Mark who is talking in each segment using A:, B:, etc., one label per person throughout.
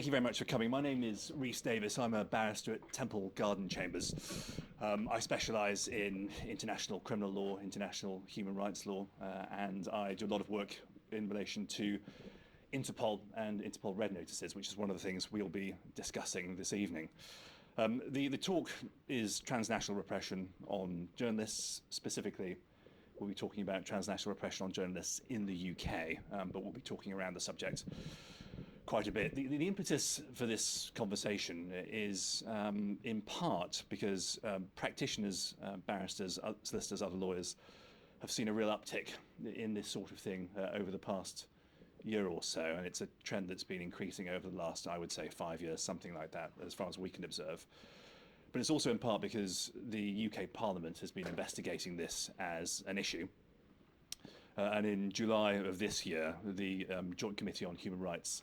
A: Thank you very much for coming. My name is Rhys Davis. I'm a barrister at Temple Garden Chambers. I specialise in international criminal law, international human rights law, and I do a lot of work in relation to Interpol and Interpol Red Notices, which is one of the things we'll be discussing this evening. The talk is transnational repression on journalists. Specifically, we'll be talking about transnational repression on journalists in the UK, but we'll be talking around the subject quite a bit. The impetus for this conversation is in part because practitioners, barristers, solicitors, other lawyers have seen a real uptick in this sort of thing over the past year or so, and it's a trend that's been increasing over the last, I would say, 5 years, something like that, as far as we can observe. But it's also in part because the UK Parliament has been investigating this as an issue. And in July of this year, the Joint Committee on Human Rights,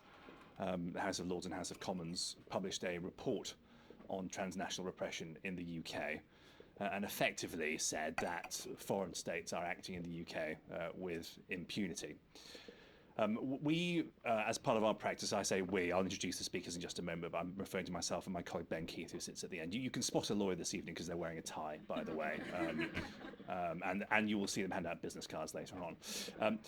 A: the House of Lords and House of Commons, published a report on transnational repression in the UK and effectively said that foreign states are acting in the UK with impunity. We, as part of our practice, I say we, I'll introduce the speakers in just a moment, but I'm referring to myself and my colleague Ben Keith, who sits at the end. You can spot a lawyer this evening because they're wearing a tie, by the way, and you will see them hand out business cards later on.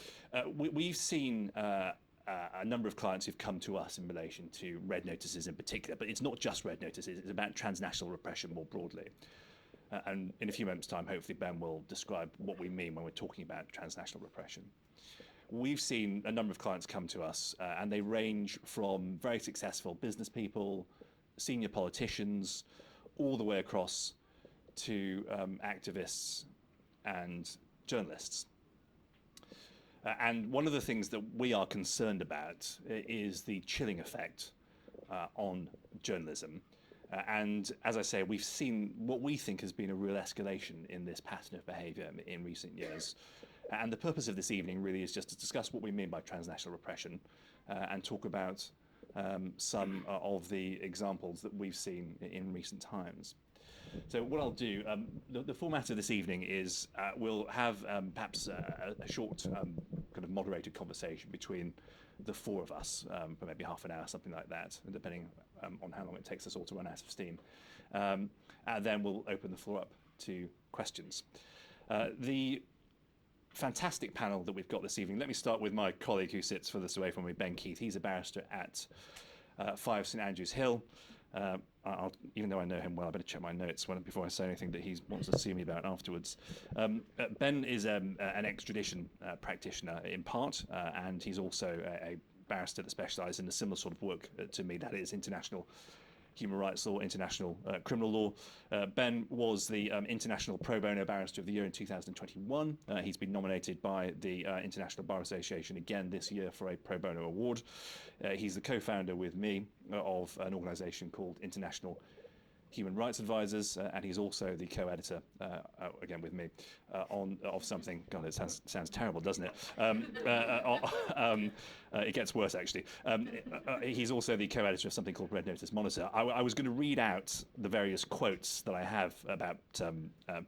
A: We've seen a number of clients who've come to us in relation to red notices in particular, but it's not just red notices, it's about transnational repression more broadly. And in a few moments' time, hopefully Ben will describe what we mean when we're talking about transnational repression. We've seen a number of clients come to us, and they range from very successful business people, senior politicians, all the way across to activists and journalists. And one of the things that we are concerned about is the chilling effect on journalism. And as I say, we've seen what we think has been a real escalation in this pattern of behaviour in recent years. And the purpose of this evening really is just to discuss what we mean by transnational repression and talk about some of the examples that we've seen in recent times. So what I'll do, the format of this evening is we'll have perhaps a short kind of moderated conversation between the four of us for maybe half an hour, something like that, depending on how long it takes us all to run out of steam. And then we'll open the floor up to questions. The fantastic panel that we've got this evening. Let me start with my colleague who sits furthest away from me, Ben Keith. He's a barrister at 5 St Andrews Hill. Even though I know him well, I better check my notes before I say anything that he wants to see me about afterwards. Ben is an extradition practitioner in part, and he's also a barrister that specialises in a similar sort of work to me, that is international human rights law, international criminal law. Ben was the International Pro Bono Barrister of the Year in 2021. He's been nominated by the International Bar Association again this year for a Pro Bono award. He's the co-founder with me of an organisation called International Human Rights Advisors, and he's also the co-editor, again with me, of something. God, it sounds terrible, doesn't it? It gets worse, actually. He's also the co-editor of something called Red Notice Monitor. I was going to read out the various quotes that I have about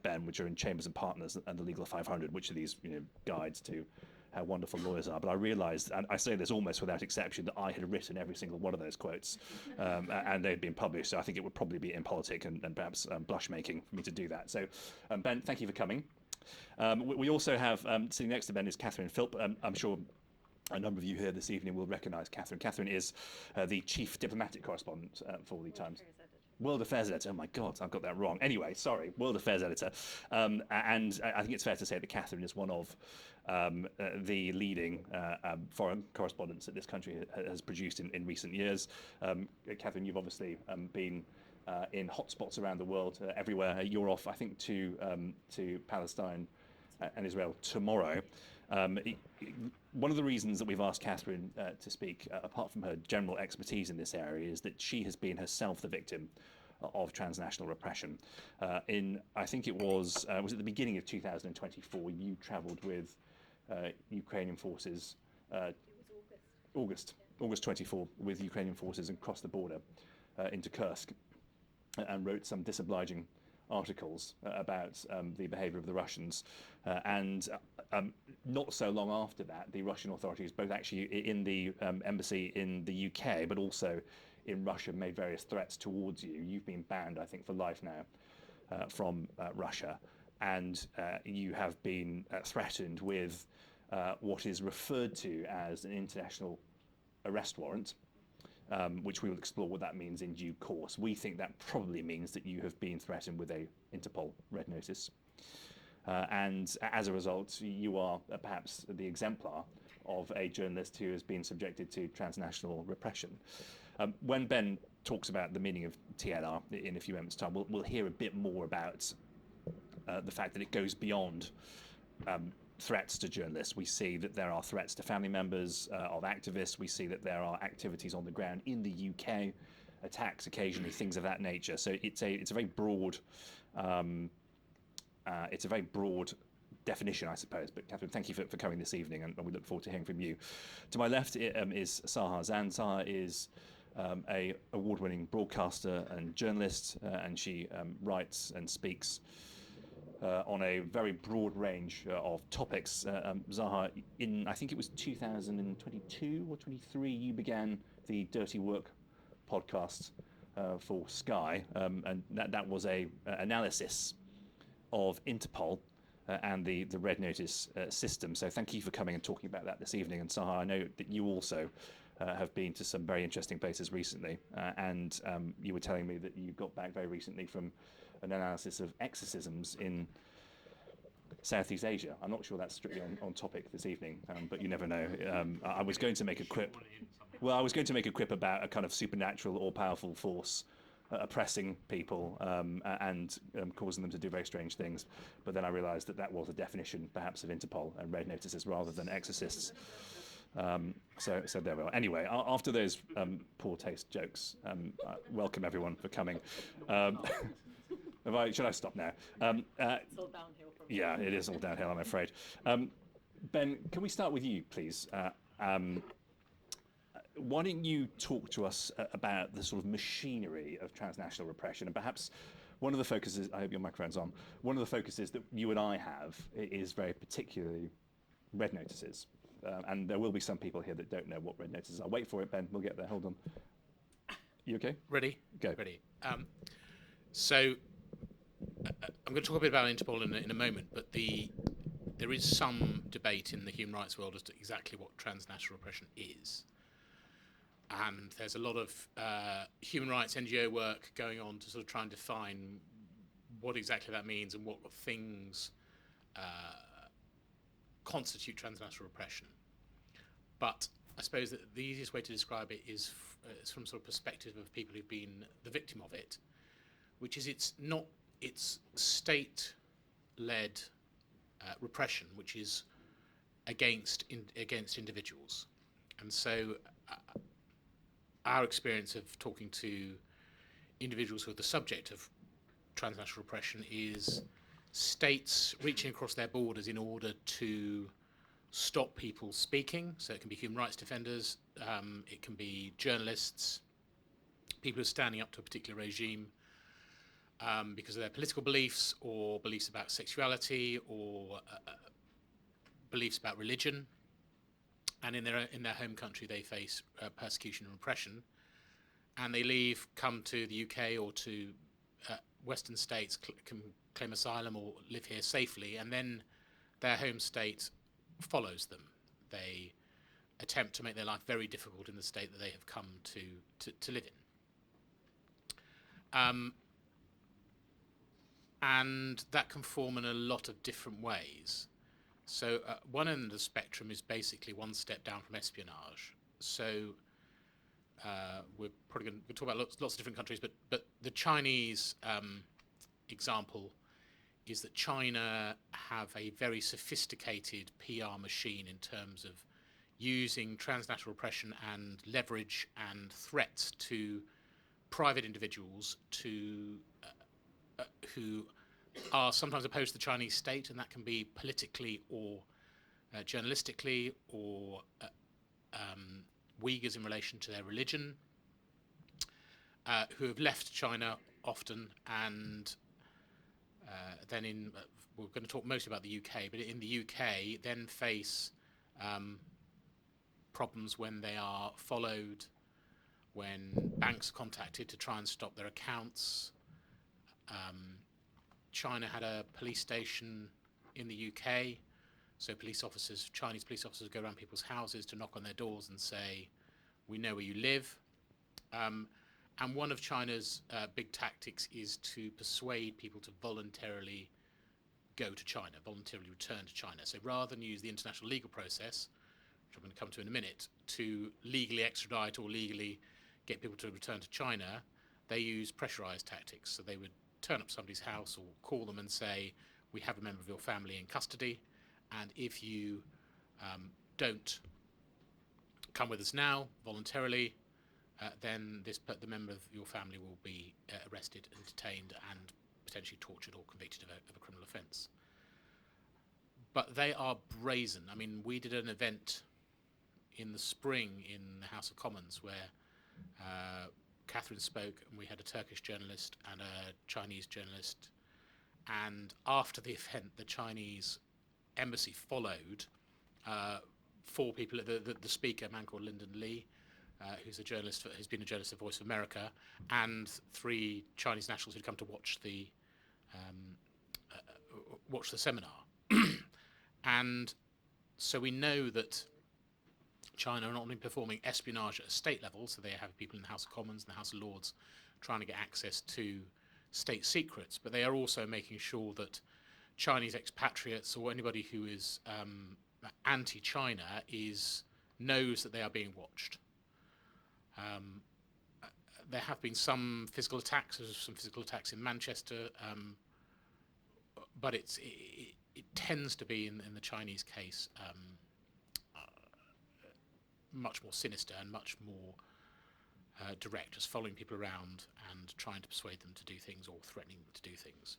A: Ben, which are in Chambers and Partners and the Legal 500, which are these guides to how wonderful lawyers are, but I realised, and I say this almost without exception, that I had written every single one of those quotes, and they'd been published, so I think it would probably be impolitic and perhaps blush-making for me to do that. So, Ben, thank you for coming. We also have, sitting next to Ben is Catherine Philp. I'm sure a number of you here this evening will recognise Catherine. Catherine is the Chief Diplomatic Correspondent for the Times. World Affairs Editor. Oh my God, I've got that wrong. Anyway, sorry, World Affairs Editor. And I think it's fair to say that Catherine is one of the leading foreign correspondents that this country has produced in recent years. Catherine, you've obviously been in hotspots around the world, everywhere. You're off, I think, to Palestine and Israel tomorrow. One of the reasons that we've asked Catherine to speak, apart from her general expertise in this area, is that she has been herself the victim of transnational repression. I think it was at the beginning of 2024, you travelled with Ukrainian forces. It was August 24, with Ukrainian forces and crossed the border into Kursk and wrote some disobliging articles about the behaviour of the Russians. And not so long after that, the Russian authorities, both actually in the embassy in the UK, but also in Russia made various threats towards you. You've been banned, I think, for life now from Russia, and you have been threatened with what is referred to as an international arrest warrant, which we will explore what that means in due course. We think that probably means that you have been threatened with a Interpol Red Notice. And as a result, you are perhaps the exemplar of a journalist who has been subjected to transnational repression. When Ben talks about the meaning of TLR in a few moments' time, we'll hear a bit more about the fact that it goes beyond threats to journalists. We see that there are threats to family members of activists. We see that there are activities on the ground in the UK, attacks occasionally, things of that nature. So it's a very broad definition, I suppose. But Catherine, thank you for coming this evening, and we look forward to hearing from you. To my left is Sahar Zan. Sahar is a award-winning broadcaster and journalist, and she writes and speaks on a very broad range of topics. Zaha, in I think it was 2022 or 23, you began the Dirty Work podcast for Sky, and that was a analysis of Interpol and the Red Notice system. So thank you for coming and talking about that this evening. And Sahar, I know that you also have been to some very interesting places recently, and you were telling me that you got back very recently from an analysis of exorcisms in Southeast Asia. I'm not sure that's strictly on topic this evening, but you never know. I was going to make a quip. Well, I was going to make a quip about a kind of supernatural or powerful force oppressing people and causing them to do very strange things. But then I realised that was a definition, perhaps, of Interpol and Red Notices rather than exorcists. So there we are. Anyway, after those poor taste jokes, welcome everyone for coming. Should I stop now?
B: It's all downhill from here.
A: Yeah, it is all downhill, I'm afraid. Ben, can we start with you, please? Why don't you talk to us about the sort of machinery of transnational repression, and perhaps one of the focuses, I hope your microphone's on, one of the focuses that you and I have is very particularly Red Notices. And there will be some people here that don't know what Red Notices are. Wait for it, Ben, we'll get there, hold on. You okay?
C: Ready?
A: Go.
C: Ready. So I'm going to talk a bit about Interpol in a moment, but there is some debate in the human rights world as to exactly what transnational repression is. And there's a lot of human rights NGO work going on to sort of try and define what exactly that means and what things constitute transnational repression. But I suppose that the easiest way to describe it is from sort of perspective of people who've been the victim of it, which is it's state-led repression, which is against individuals. And so our experience of talking to individuals who are the subject of transnational repression is states reaching across their borders in order to stop people speaking. So it can be human rights defenders, it can be journalists, people who are standing up to a particular regime because of their political beliefs or beliefs about sexuality or beliefs about religion. And in their home country, they face persecution and repression, and they come to the UK or to Western states, can claim asylum or live here safely, and then their home state follows them. They attempt to make their life very difficult in the state that they have come to live in. And that can form in a lot of different ways. So one end of the spectrum is basically one step down from espionage. So we're probably going to talk about lots of different countries, but the Chinese example is that China have a very sophisticated PR machine in terms of using transnational repression and leverage and threats to private individuals who are sometimes opposed to the Chinese state, and that can be politically or journalistically, or Uyghurs in relation to their religion, who have left China often, and then we're going to talk mostly about the UK, but in the UK then face problems when they are followed when banks are contacted to try and stop their accounts. China had a police station in the UK, so Chinese police officers go around people's houses to knock on their doors and say, "We know where you live." And one of China's big tactics is to persuade people to voluntarily go to China, voluntarily return to China. So rather than use the international legal process, which I'm going to come to in a minute, to legally extradite or legally get people to return to China, they use pressurized tactics. So they would turn up somebody's house or call them and say, "We have a member of your family in custody, and if you don't come with us now voluntarily, then the member of your family will be arrested and detained and potentially tortured or convicted of a criminal offence." But they are brazen. I mean, we did an event in the spring in the House of Commons where Catherine spoke, and we had a Turkish journalist and a Chinese journalist. And after the event, the Chinese embassy followed 4 people, the speaker, a man called Lyndon Lee, who's been a journalist at Voice of America, and 3 Chinese nationals who'd come to watch the seminar. And so we know that China are not only performing espionage at a state level, so they have people in the House of Commons and the House of Lords trying to get access to state secrets, but they are also making sure that Chinese expatriates or anybody who is anti-China knows that they are being watched. There have been some physical attacks. There's some physical attacks in Manchester, but it tends to be in the Chinese case much more sinister and much more direct, just following people around and trying to persuade them to do things or threatening them to do things.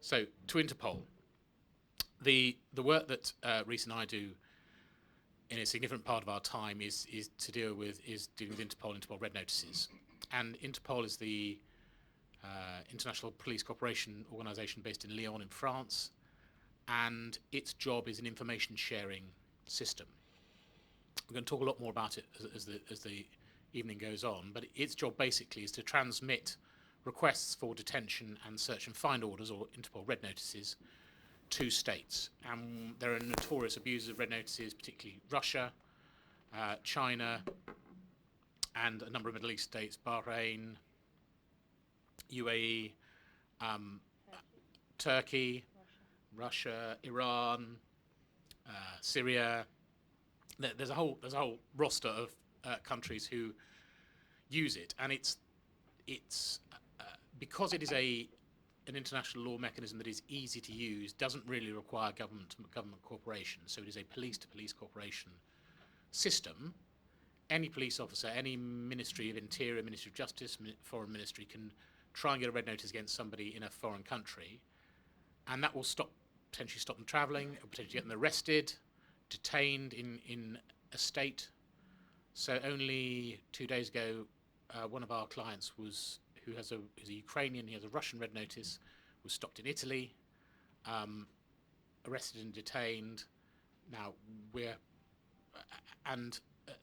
C: So to Interpol, the work that Reese and I do in a significant part of our time is dealing with Interpol Red Notices. And Interpol is the international police cooperation organisation based in Lyon in France, and its job is an information sharing system. We're going to talk a lot more about it as the evening goes on, but its job basically is to transmit requests for detention and search and find orders, or Interpol Red Notices, to states. And there are notorious abusers of Red Notices, particularly Russia, China, and a number of Middle East states, Bahrain, UAE, Turkey, Russia, Iran, Syria. There's a whole roster of countries who use it, and it's because it is an international law mechanism that is easy to use, doesn't really require government cooperation. So it is a police-to-police cooperation system. Any police officer, any Ministry of Interior, Ministry of Justice, Foreign Ministry can try and get a red notice against somebody in a foreign country, and that will potentially stop them travelling, or potentially get them arrested, detained in a state. So only 2 days ago, one of our clients is a Ukrainian. He has a Russian red notice, was stopped in Italy, arrested and detained. Now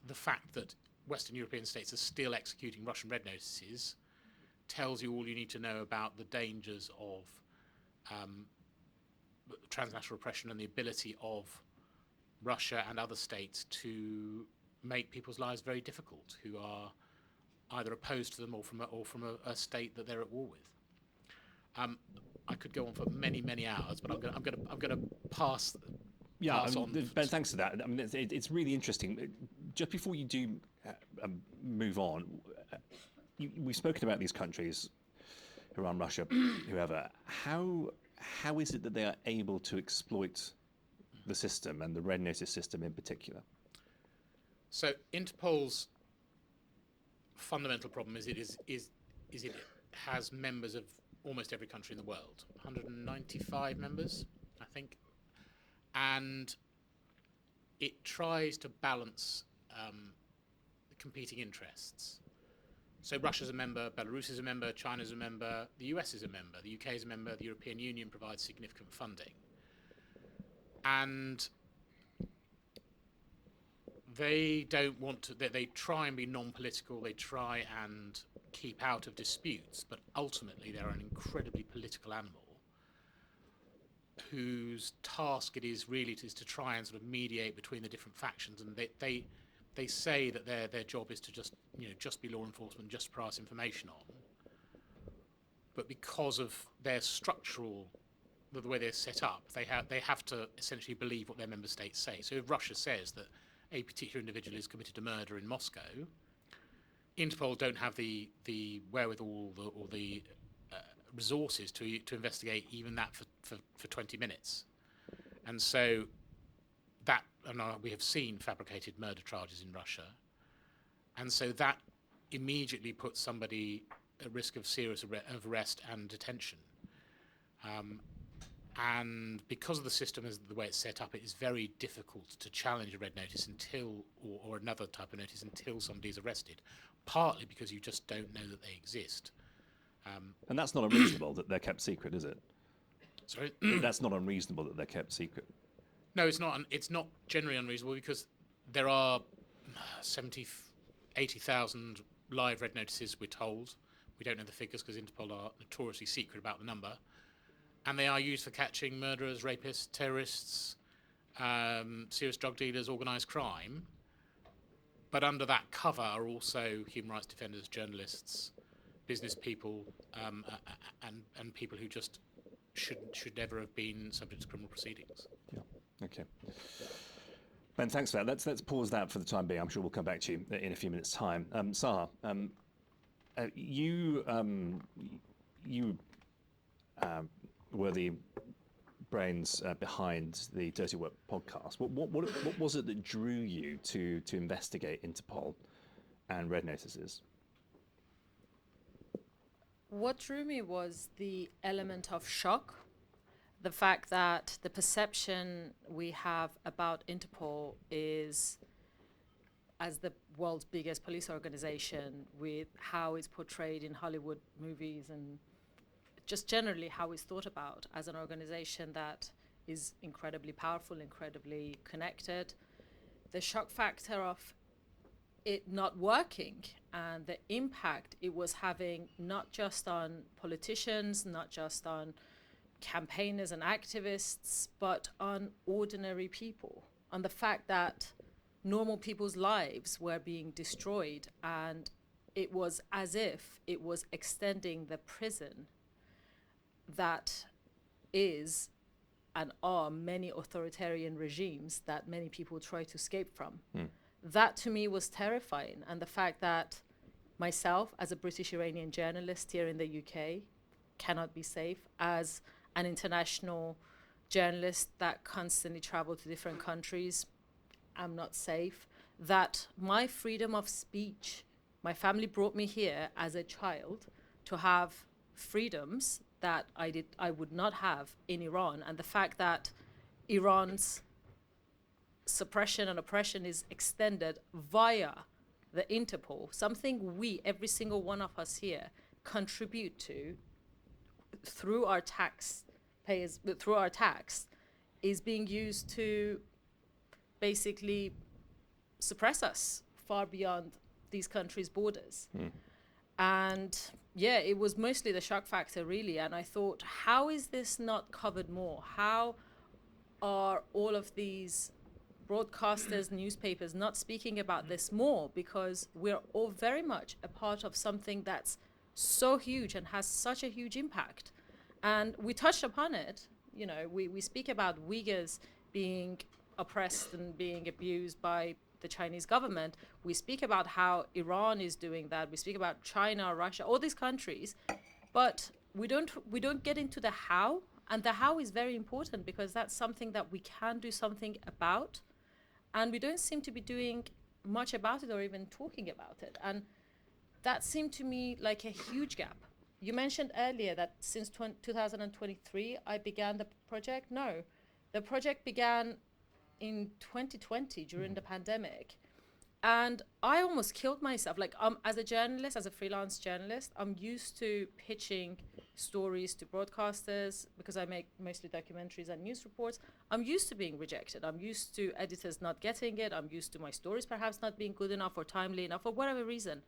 C: the fact that Western European states are still executing Russian red notices tells you all you need to know about the dangers of transnational repression and the ability of Russia and other states to make people's lives very difficult who are either opposed to them or from a state that they're at war with. I could go on for many hours, but I'm going to pass.
A: Yeah,
C: on.
A: Ben, thanks for that. I mean, it's really interesting. Just before you do move on, we've spoken about these countries, Iran, Russia, whoever. How is it that they are able to exploit the system and the red notice system in particular?
C: So Interpol's fundamental problem is it has members of almost every country in the world, 195 members, I think, and it tries to balance competing interests. So Russia's a member, Belarus is a member, China's a member, the US is a member, the UK is a member, the European Union provides significant funding. And They don't want to. They try and be non-political. They try and keep out of disputes, but ultimately they're an incredibly political animal whose task it is really to try and sort of mediate between the different factions. And they say that their job is to just be law enforcement, just pass information on. But because of their structural, the way they're set up, they have to essentially believe what their member states say. So if Russia says that a particular individual is committed to murder in Moscow, Interpol don't have the wherewithal or the resources to investigate even that for 20 minutes. And so we have seen fabricated murder charges in Russia. And so that immediately puts somebody at risk of serious arrest and detention. And because of the system as the way it's set up, it is very difficult to challenge a red notice or another type of notice until somebody's arrested, partly because you just don't know that they exist.
A: And that's not unreasonable that they're kept secret, is it?
C: Sorry?
A: That's not unreasonable that they're kept secret.
C: No, it's not. It's not generally unreasonable because there are 80,000 live red notices, we're told. We don't know the figures because Interpol are notoriously secret about the number. And they are used for catching murderers, rapists, terrorists, serious drug dealers, organised crime. But under that cover are also human rights defenders, journalists, business people, and people who just should never have been subject to criminal proceedings.
A: Yeah. Okay. Ben, thanks for that. Let's pause that for the time being. I'm sure we'll come back to you in a few minutes' time. Saha, you were the brains behind the Dirty Work podcast. What was it that drew you to investigate Interpol and Red Notices?
B: What drew me was the element of shock, the fact that the perception we have about Interpol is as the world's biggest police organization, with how it's portrayed in Hollywood movies and just generally how it's thought about as an organization that is incredibly powerful, incredibly connected. The shock factor of it not working and the impact it was having not just on politicians, not just on campaigners and activists, but on ordinary people, on the fact that normal people's lives were being destroyed, and it was as if it was extending the prison that is and are many authoritarian regimes that many people try to escape from. That to me was terrifying. And the fact that myself as a British Iranian journalist here in the UK cannot be safe, as an international journalist that constantly travel to different countries, I'm not safe. That my freedom of speech, my family brought me here as a child to have freedoms that I would not have in Iran. And the fact that Iran's suppression and oppression is extended via the Interpol, something we, every single one of us here, contribute to through our tax, is being used to basically suppress us far beyond these countries' borders. And yeah, it was mostly the shock factor, really. And I thought, how is this not covered more? How are all of these broadcasters, newspapers not speaking about this more? Because we're all very much a part of something that's so huge and has such a huge impact. And we touched upon it. You know, we speak about Uyghurs being oppressed and being abused by the Chinese government. We speak about how Iran is doing that. We speak about China, Russia, all these countries, but we don't get into the how. And the how is very important because that's something that we can do something about, and we don't seem to be doing much about it or even talking about it. And that seemed to me like a huge gap. You mentioned earlier that since 2023 I began the project. No, the project began in 2020 during the pandemic, and I almost killed myself. Like, as a journalist, as a freelance journalist, I'm used to pitching stories to broadcasters, because I make mostly documentaries and news reports, I'm used to being rejected. I'm used to editors not getting it. I'm used to my stories perhaps not being good enough or timely enough for whatever reason.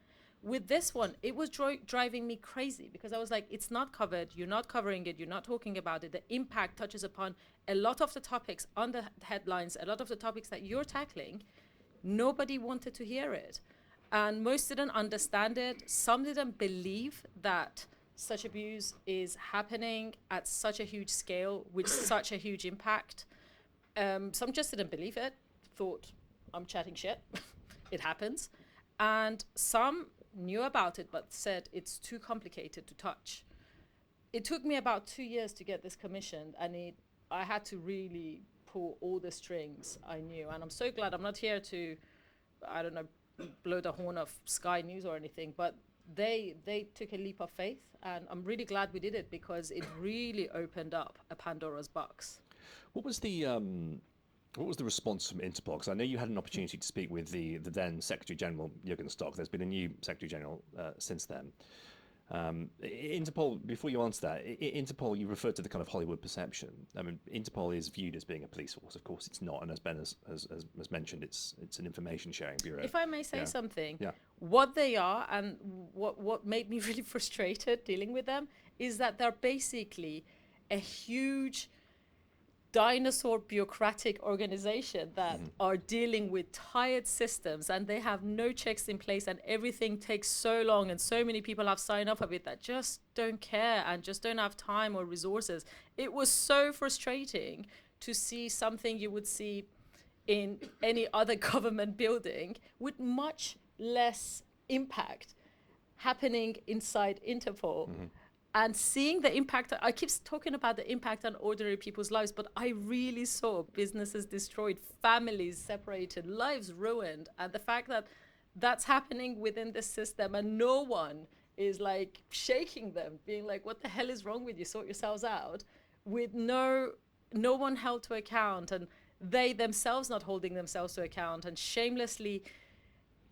B: With this one, it was driving me crazy, because I was like, it's not covered, you're not covering it, you're not talking about it. The impact touches upon a lot of the topics on the headlines, a lot of the topics that you're tackling. Nobody wanted to hear it. And most didn't understand it. Some didn't believe that such abuse is happening at such a huge scale with such a huge impact. Some just didn't believe it, thought, I'm chatting shit. It happens. And some knew about it, but said it's too complicated to touch. It took me about 2 years to get this commissioned, and I had to really pull all the strings I knew. And I'm so glad I'm not here to, I don't know, blow the horn of Sky News or anything, but they took a leap of faith, and I'm really glad we did it, because it really opened up a Pandora's box.
A: What was the response from Interpol? Because I know you had an opportunity to speak with the then Secretary General Jürgen Stock. There's been a new Secretary General since then. Interpol, before you answer that, Interpol, you referred to the kind of Hollywood perception. I mean, Interpol is viewed as being a police force. Of course, it's not. And as Ben has mentioned, it's an information sharing bureau.
B: If I may say something,
A: yeah.
B: What they are, and what made me really frustrated dealing with them, is that they're basically a huge dinosaur bureaucratic organization that are dealing with tired systems, and they have no checks in place, and everything takes so long, and so many people have signed up a bit that just don't care and just don't have time or resources. It was so frustrating to see something you would see in any other government building with much less impact happening inside Interpol. And seeing the impact, I keep talking about the impact on ordinary people's lives, but I really saw businesses destroyed, families separated, lives ruined. And the fact that that's happening within the system, and no one is like shaking them, being like, what the hell is wrong with you? Sort yourselves out, with no one held to account, and they themselves not holding themselves to account, and shamelessly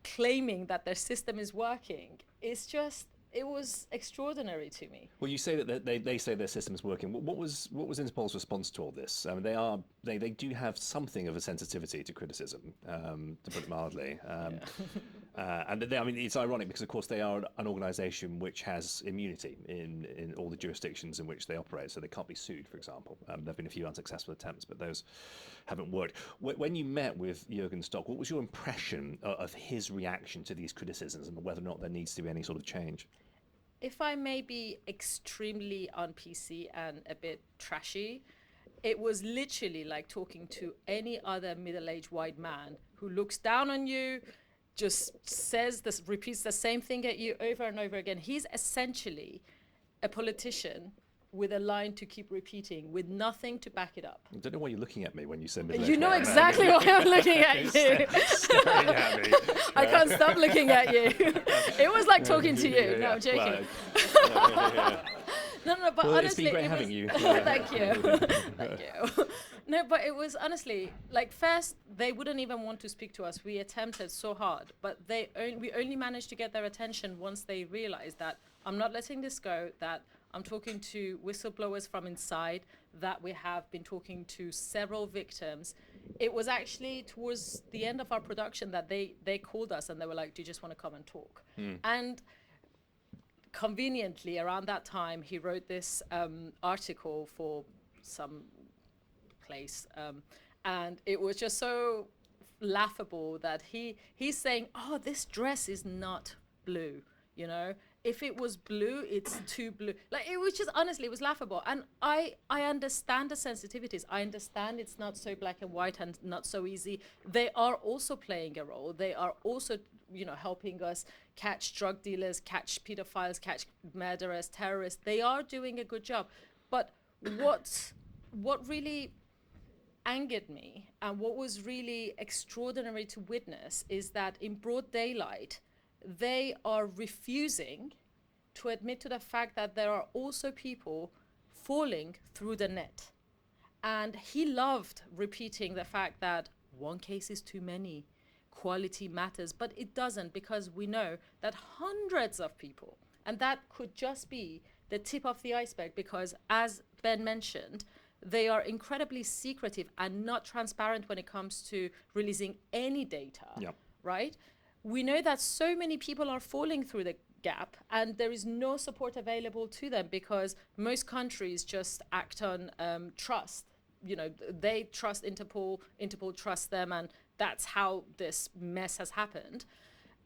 B: claiming that their system is working. It was extraordinary to me.
A: Well, you say that they say their system is working. What was Interpol's response to all this? I mean, they do have something of a sensitivity to criticism, to put it mildly. And it's ironic because, of course, they are an organisation which has immunity in all the jurisdictions in which they operate, so they can't be sued, for example. There have been a few unsuccessful attempts, but those haven't worked. When you met with Jürgen Stock, what was your impression of his reaction to these criticisms, and whether or not there needs to be any sort of change?
B: If I may be extremely on PC and a bit trashy, it was literally like talking to any other middle-aged white man who looks down on you, just repeats the same thing at you over and over again. He's essentially a politician with a line to keep repeating, with nothing to back it up.
A: I don't know why you're looking at me when you say middle-aged.
B: You know exactly why I'm looking at you. I can't stop looking at you. It was like talking to you. No, I'm joking. No, but
A: well,
B: honestly,
A: it's been great having you.
B: Thank you. Thank you. No, but it was honestly, like, first, they wouldn't even want to speak to us. We attempted so hard, but we only managed to get their attention once they realized that I'm not letting this go, that I'm talking to whistleblowers from inside, that we have been talking to several victims. It was actually towards the end of our production that they called us and they were like, do you just want to come and talk? And conveniently, around that time, he wrote this article for some place. And it was just so laughable that he's saying, oh, this dress is not blue, you know? If it was blue, it's too blue. Like, it was just, honestly, it was laughable. And I understand the sensitivities. I understand it's not so black and white and not so easy. They are also playing a role. They are also, helping us catch drug dealers, catch pedophiles, catch murderers, terrorists. They are doing a good job. But what really angered me and what was really extraordinary to witness is that in broad daylight, they are refusing to admit to the fact that there are also people falling through the net. And he loved repeating the fact that one case is too many, quality matters, but it doesn't, because we know that hundreds of people, and that could just be the tip of the iceberg, because as Ben mentioned, they are incredibly secretive and not transparent when it comes to releasing any data, right? We know that so many people are falling through the gap and there is no support available to them because most countries just act on trust. You know, they trust Interpol, Interpol trusts them, and that's how this mess has happened.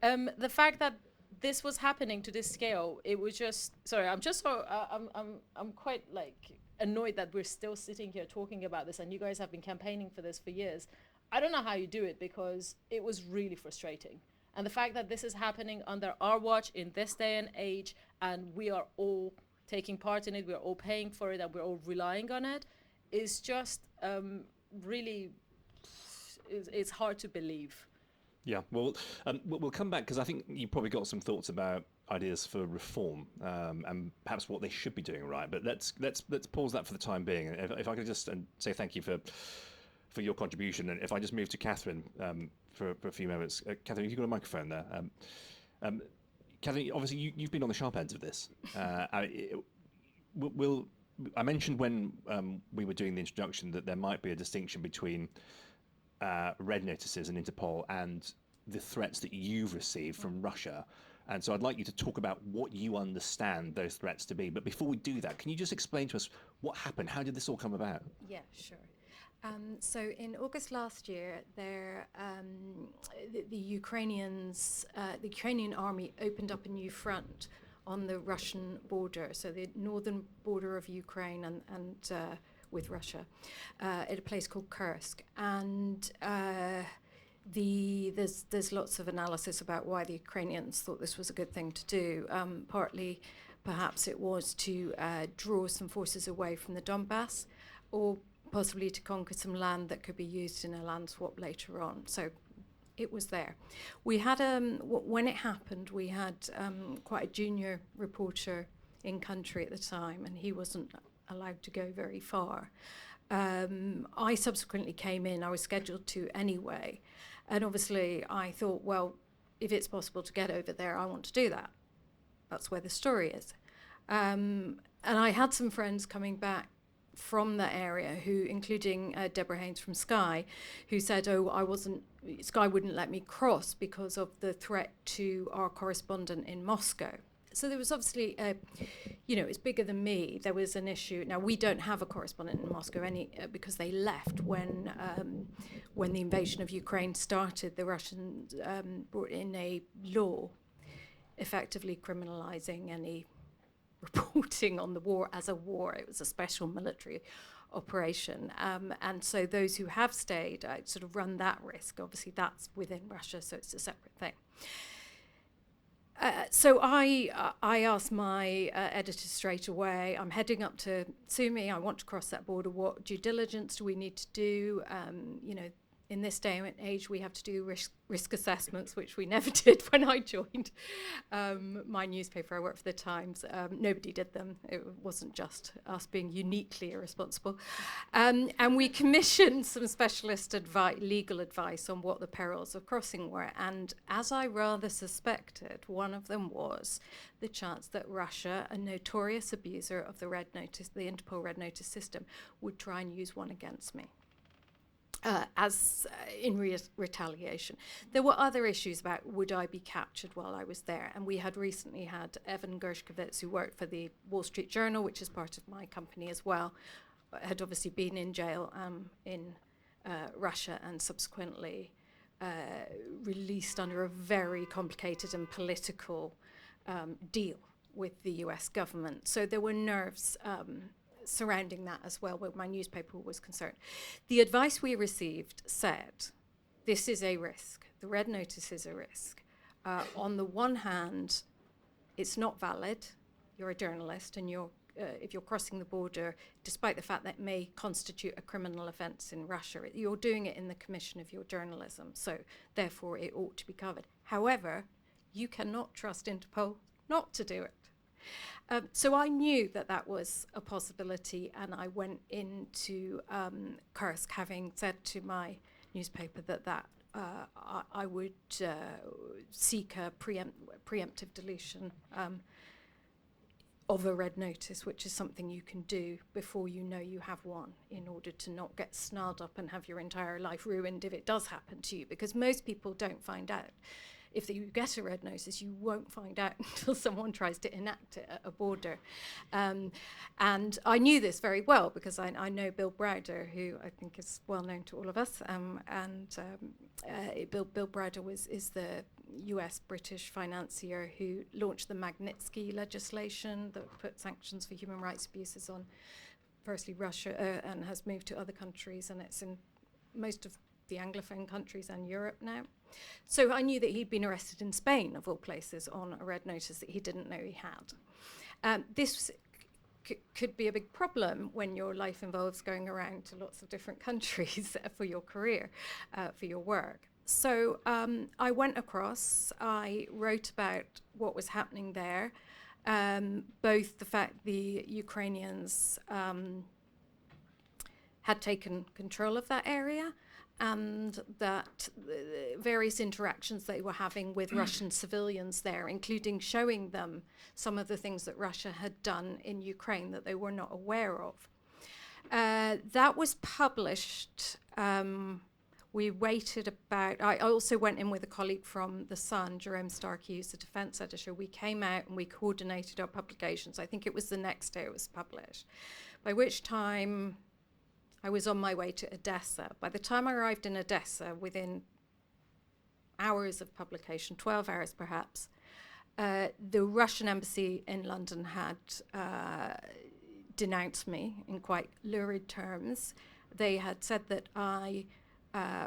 B: The fact that this was happening to this scale, it was just, sorry, I'm just so, I'm quite like annoyed that we're still sitting here talking about this and you guys have been campaigning for this for years. I don't know how you do it because it was really frustrating. And the fact that this is happening under our watch in this day and age, and we are all taking part in it, we're all paying for it, and we're all relying on it, is just really, it's hard to believe.
A: Yeah, well, we'll come back because I think you probably got some thoughts about ideas for reform and perhaps what they should be doing right. But let's pause that for the time being. If I could just say thank you for your contribution, and if I just move to Catherine for a few moments. Catherine, you've got a microphone there. Catherine, obviously you've been on the sharp end of this. I mentioned when we were doing the introduction that there might be a distinction between Red Notices and Interpol and the threats that you've received from Russia. And so I'd like you to talk about what you understand those threats to be. But before we do that, can you just explain to us what happened? How did this all come about?
D: Yeah, sure. So in August last year, the Ukrainians, the Ukrainian army opened up a new front on the Russian border, so the northern border of Ukraine and with Russia, at a place called Kursk. And there's lots of analysis about why the Ukrainians thought this was a good thing to do. Partly, perhaps it was to draw some forces away from the Donbass, or possibly to conquer some land that could be used in a land swap later on. So it was there. We had, when it happened, we had quite a junior reporter in country at the time, and he wasn't allowed to go very far. I subsequently came in. I was scheduled to anyway. And obviously I thought, well, if it's possible to get over there, I want to do that. That's where the story is. And I had some friends coming back from that area who, including Deborah Haynes from Sky, who said, Sky wouldn't let me cross because of the threat to our correspondent in Moscow. So there was obviously, it's bigger than me. There was an issue. Now, we don't have a correspondent in Moscow because they left when the invasion of Ukraine started. The Russians brought in a law effectively criminalizing any reporting on the war as a war. It was a special military operation. And so those who have stayed sort of run that risk. Obviously, that's within Russia, so it's a separate thing. So I asked my editor straight away, I'm heading up to Sumy, I want to cross that border, what due diligence do we need to do? In this day and age, we have to do risk assessments, which we never did when I joined my newspaper. I worked for the Times. Nobody did them. It wasn't just us being uniquely irresponsible. And we commissioned some specialist legal advice on what the perils of crossing were. And as I rather suspected, one of them was the chance that Russia, a notorious abuser of the Red Notice, the Interpol Red Notice system, would try and use one against me. In retaliation. There were other issues about would I be captured while I was there, and we had recently had Evan Gershkovitz, who worked for the Wall Street Journal, which is part of my company as well, had obviously been in jail in Russia and subsequently released under a very complicated and political deal with the US government. So there were nerves surrounding that as well, where my newspaper was concerned. The advice we received said, this is a risk. The Red Notice is a risk. On the one hand, it's not valid. You're a journalist, and if you're crossing the border, despite the fact that it may constitute a criminal offence in Russia, you're doing it in the commission of your journalism, so therefore it ought to be covered. However, you cannot trust Interpol not to do it. So I knew that was a possibility, and I went into Kursk having said to my newspaper that I would seek a preemptive deletion of a red notice, which is something you can do before you know you have one, in order to not get snarled up and have your entire life ruined if it does happen to you, because most people don't find out. If you get a red notice, you won't find out until someone tries to enact it at a border. And I knew this very well because I know Bill Browder, who I think is well known to all of us. Bill Browder is the US-British financier who launched the Magnitsky legislation that put sanctions for human rights abuses on, firstly, Russia, and has moved to other countries, and it's in most of the Anglophone countries and Europe now. So I knew that he'd been arrested in Spain, of all places, on a red notice that he didn't know he had. This could be a big problem when your life involves going around to lots of different countries for your career, for your work. So I went across, I wrote about what was happening there, both the fact the Ukrainians had taken control of that area, and that various interactions they were having with Russian civilians there, including showing them some of the things that Russia had done in Ukraine that they were not aware of. That was published. We waited about, I also went in with a colleague from The Sun, Jerome Starkey, who's the defense editor. We came out and we coordinated our publications. I think it was the next day it was published, by which time I was on my way to Odessa. By the time I arrived in Odessa, within hours of publication, 12 hours perhaps, the Russian embassy in London had denounced me in quite lurid terms. They had said that I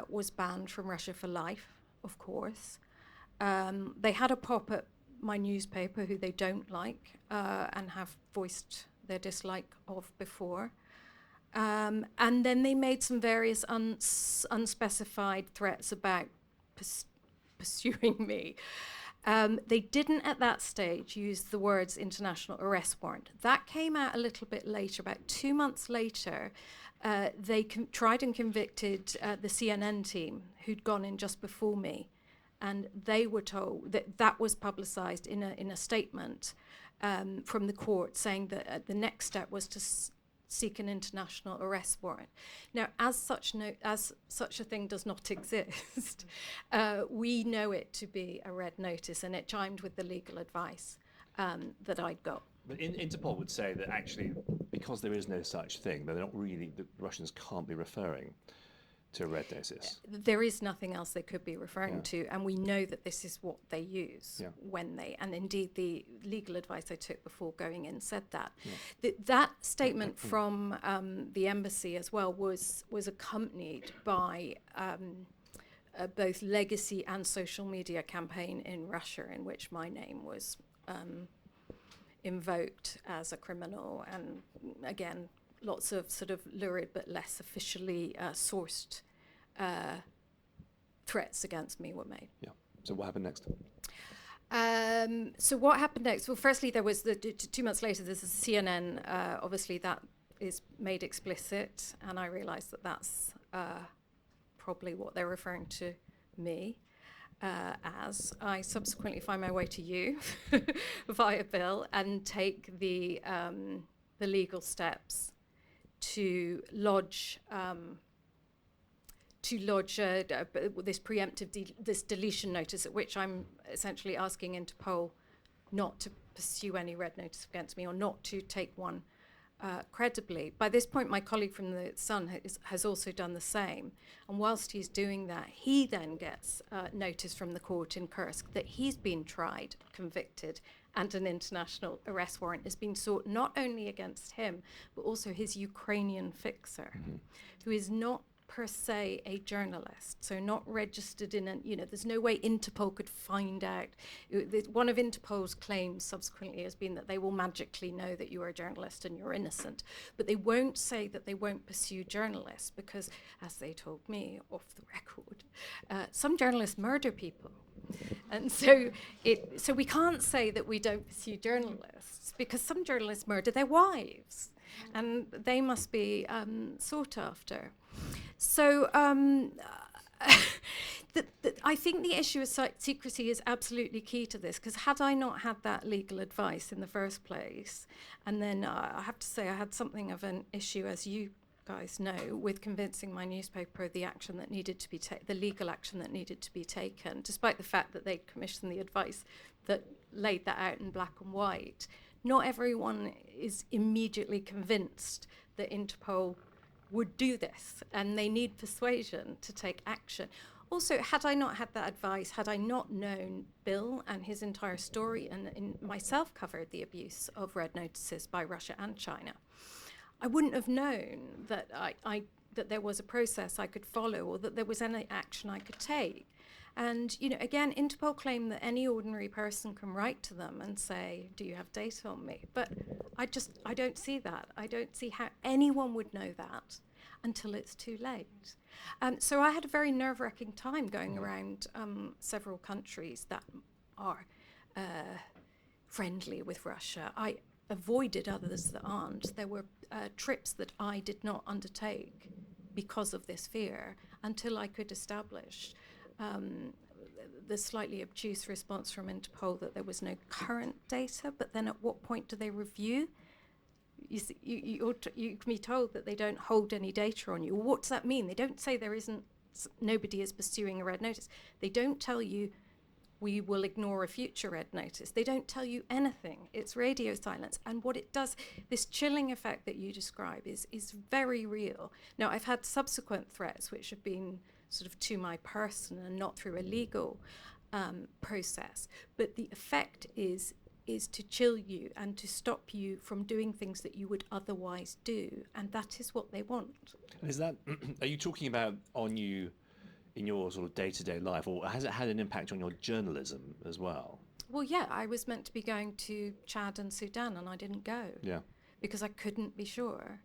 D: was banned from Russia for life, of course. They had a pop at my newspaper, who they don't like, and have voiced their dislike of before. And then they made some various unspecified threats about pursuing me. They didn't at that stage use the words international arrest warrant. That came out a little bit later, about 2 months later. They tried and convicted the CNN team who'd gone in just before me. And they were told that that was publicized in a statement from the court, saying that the next step was to seek an international arrest warrant. Now, as such a thing does not exist, we know it to be a red notice, and it chimed with the legal advice that I'd got.
A: But Interpol would say that actually, because there is no such thing, they're not really, the Russians can't be referring to a red notice.
D: There is nothing else they could be referring to, and we know that this is what they use when they, and indeed the legal advice I took before going in said that. That statement from the embassy as well was accompanied by both legacy and social media campaign in Russia, in which my name was invoked as a criminal, and again, lots of sort of lurid but less officially sourced threats against me were made.
A: Yeah. So what happened next?
D: So what happened next? Well, firstly, there was 2 months later, there's a CNN, obviously that is made explicit, and I realised that that's probably what they're referring to me as. I subsequently find my way to you via Bill and take the legal steps to lodge this preemptive this deletion notice, at which I'm essentially asking Interpol not to pursue any red notice against me, or not to take one credibly. By this point, my colleague from The Sun has also done the same. And whilst he's doing that, he then gets notice from the court in Kursk that he's been tried, convicted, and an international arrest warrant has been sought not only against him, but also his Ukrainian fixer, who is not per se a journalist, so not registered in there's no way Interpol could find out. One of Interpol's claims subsequently has been that they will magically know that you are a journalist and you're innocent, but they won't say that they won't pursue journalists, because, as they told me off the record, some journalists murder people. And so we can't say that we don't pursue journalists, because some journalists murder their wives, and they must be sought after. So I think the issue of secrecy is absolutely key to this, because had I not had that legal advice in the first place, and then I have to say I had something of an issue, as you guys know, with convincing my newspaper the action that needed to be the legal action that needed to be taken, despite the fact that they'd commissioned the advice that laid that out in black and white. Not everyone is immediately convinced that Interpol would do this, and they need persuasion to take action. Also, had I not had that advice, had I not known Bill and his entire story, and myself covered the abuse of red notices by Russia and China, I wouldn't have known that that there was a process I could follow, or that there was any action I could take. And, you know, again, Interpol claim that any ordinary person can write to them and say, do you have data on me? But I don't see that. I don't see how anyone would know that until it's too late. So I had a very nerve-wracking time going around several countries that are friendly with Russia. I avoided others that aren't. There were trips that I did not undertake because of this fear until I could establish the slightly obtuse response from Interpol that there was no current data. But then at what point do they review? You can be told that they don't hold any data on you. What does that mean? They don't say nobody is pursuing a red notice. They don't tell you we will ignore a future red notice. They don't tell you anything. It's radio silence. And what it does, this chilling effect that you describe is very real. Now, I've had subsequent threats which have been sort of to my person and not through a legal process. But the effect is to chill you and to stop you from doing things that you would otherwise do. And that is what they want.
A: And is that, are you talking about on you in your sort of day-to-day life, or has it had an impact on your journalism as well?
D: Well, yeah, I was meant to be going to Chad and Sudan, and I didn't go.
A: Yeah.
D: Because I couldn't be sure.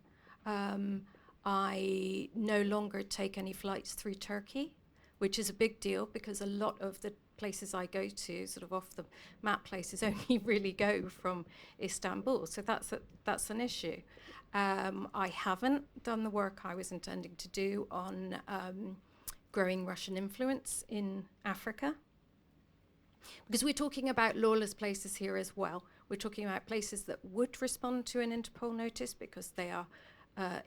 D: I no longer take any flights through Turkey, which is a big deal because a lot of the places I go to, sort of off the map places, only really go from Istanbul. So that's an issue. I haven't done the work I was intending to do on growing Russian influence in Africa, because we're talking about lawless places here as well. We're talking about places that would respond to an Interpol notice because they are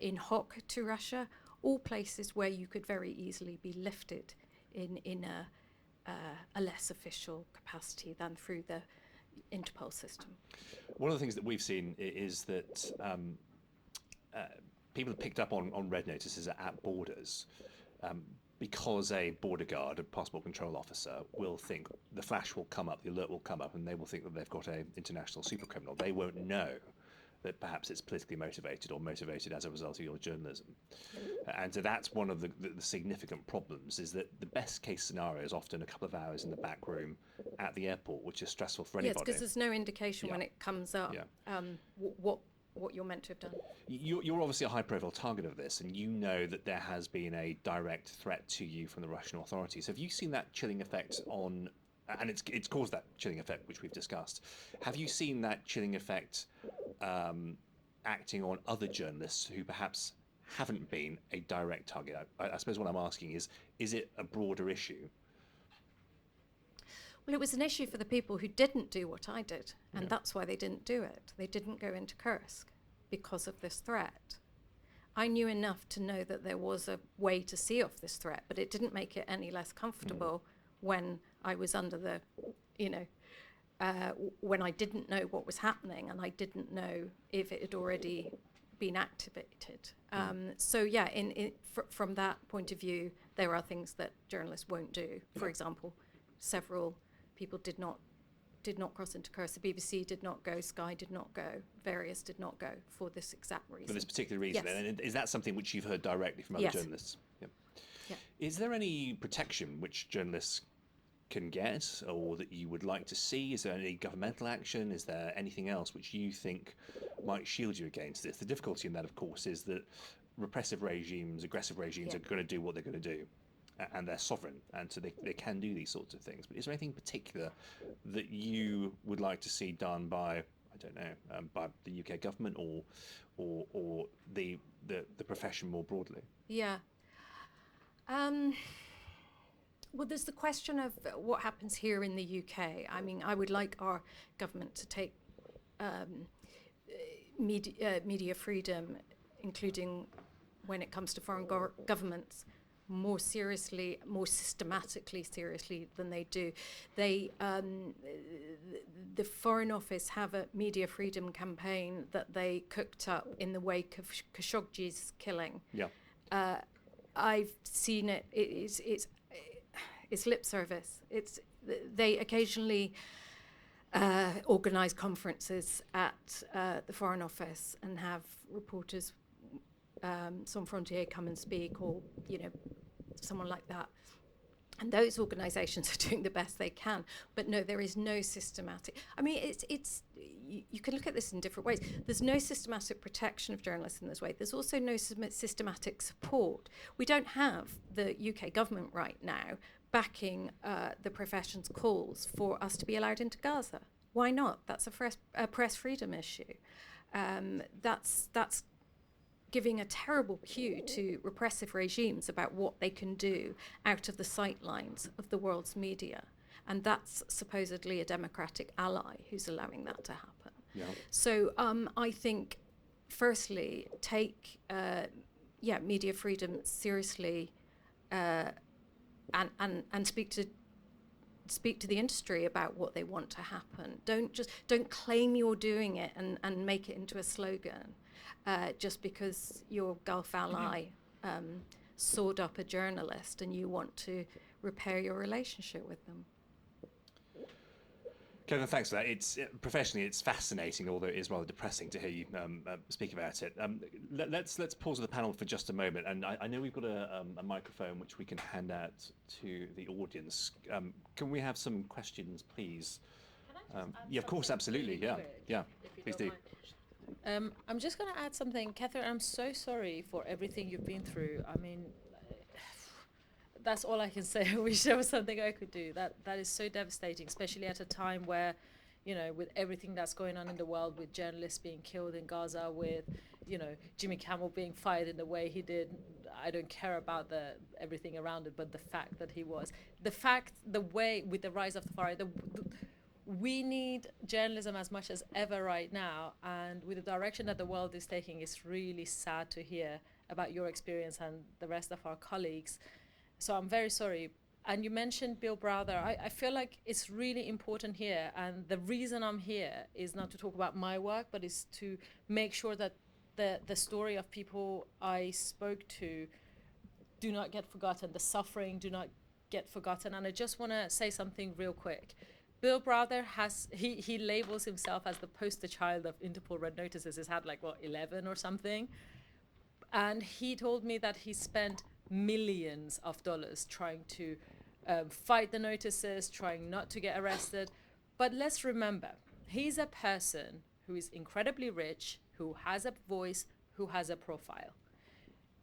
D: in hoc to Russia, all places where you could very easily be lifted in a less official capacity than through the Interpol system.
A: One of the things that we've seen is that people have picked up on red notices at borders because a border guard, a passport control officer, will think the flash will come up, the alert will come up, and they will think that they've got an international supercriminal. They won't know that perhaps it's politically motivated or motivated as a result of your journalism. And so that's one of the significant problems, is that the best case scenario is often a couple of hours in the back room at the airport, which is stressful for anybody.
D: Yes, because there's no indication when it comes up what you're meant to have done.
A: You're obviously a high-profile target of this, and you know that there has been a direct threat to you from the Russian authorities. Have you seen that chilling effect on, and it's caused that chilling effect which we've discussed, have you seen that chilling effect acting on other journalists who perhaps haven't been a direct target? I suppose what I'm asking is it a broader issue?
D: Well, it was an issue for the people who didn't do what I did, and that's why they didn't do it. They didn't go into Kursk because of this threat. I knew enough to know that there was a way to see off this threat, but it didn't make it any less comfortable when I was under the, when I didn't know what was happening and I didn't know if it had already been activated. So yeah, from that point of view, there are things that journalists won't do. For example, several people did not cross into Kursk. The BBC did not go, Sky did not go, various did not go for this exact reason.
A: For this particular reason.
D: Yes.
A: And is that something which you've heard directly from other journalists? Yeah.
D: Yeah.
A: Is there any protection which journalists can get, or that you would like to see? Is there any governmental action? Is there anything else which you think might shield you against this? The difficulty in that, of course, is that repressive regimes, aggressive regimes are going to do what they're going to do. And they're sovereign, and so they can do these sorts of things. But is there anything particular that you would like to see done by, I don't know, by the UK government or the profession more broadly?
D: Yeah. Well, there's the question of what happens here in the UK. I mean, I would like our government to take media freedom, including when it comes to foreign governments, more seriously, more systematically seriously than they do. The Foreign Office have a media freedom campaign that they cooked up in the wake of Khashoggi's killing.
A: Yeah.
D: I've seen it. It's lip service. They occasionally organise conferences at the Foreign Office and have reporters, Sans Frontières, come and speak, or someone like that. And those organisations are doing the best they can. But no, there is no systematic. I mean, you can look at this in different ways. There's no systematic protection of journalists in this way. There's also no systematic support. We don't have the UK government right now backing the profession's calls for us to be allowed into Gaza. Why not? That's a press freedom issue. That's giving a terrible cue to repressive regimes about what they can do out of the sightlines of the world's media. And that's supposedly a democratic ally who's allowing that to happen.
A: Yeah.
D: So I think, firstly, take media freedom seriously and speak to the industry about what they want to happen. Don't claim you're doing it and make it into a slogan. Just because your Gulf ally sawed up a journalist and you want to repair your relationship with them.
A: Kevin, thanks for that. Professionally, it's fascinating, although it is rather depressing to hear you speak about it. Let's pause the panel for just a moment, and I know we've got a microphone which we can hand out to the audience. Can we have some questions, please? Yeah, of course, absolutely. Yeah, please do.
B: I'm just going to add something. Catherine, I'm so sorry for everything you've been through. I mean, that's all I can say. I wish there was something I could do. That is so devastating, especially at a time where, with everything that's going on in the world, with journalists being killed in Gaza, with, Jimmy Kimmel being fired in the way he did. I don't care about everything around it, but the fact that he was. The way, with the rise of the far right, we need journalism as much as ever right now, and with the direction that the world is taking, it's really sad to hear about your experience and the rest of our colleagues. So I'm very sorry. And you mentioned Bill Browder. I feel like it's really important here, and the reason I'm here is not to talk about my work, but is to make sure that the story of people I spoke to do not get forgotten, the suffering do not get forgotten. And I just want to say something real quick. Bill Browder he labels himself as the poster child of Interpol Red Notices. He's had 11 or something. And he told me that he spent millions of dollars trying to fight the notices, trying not to get arrested. But let's remember, he's a person who is incredibly rich, who has a voice, who has a profile.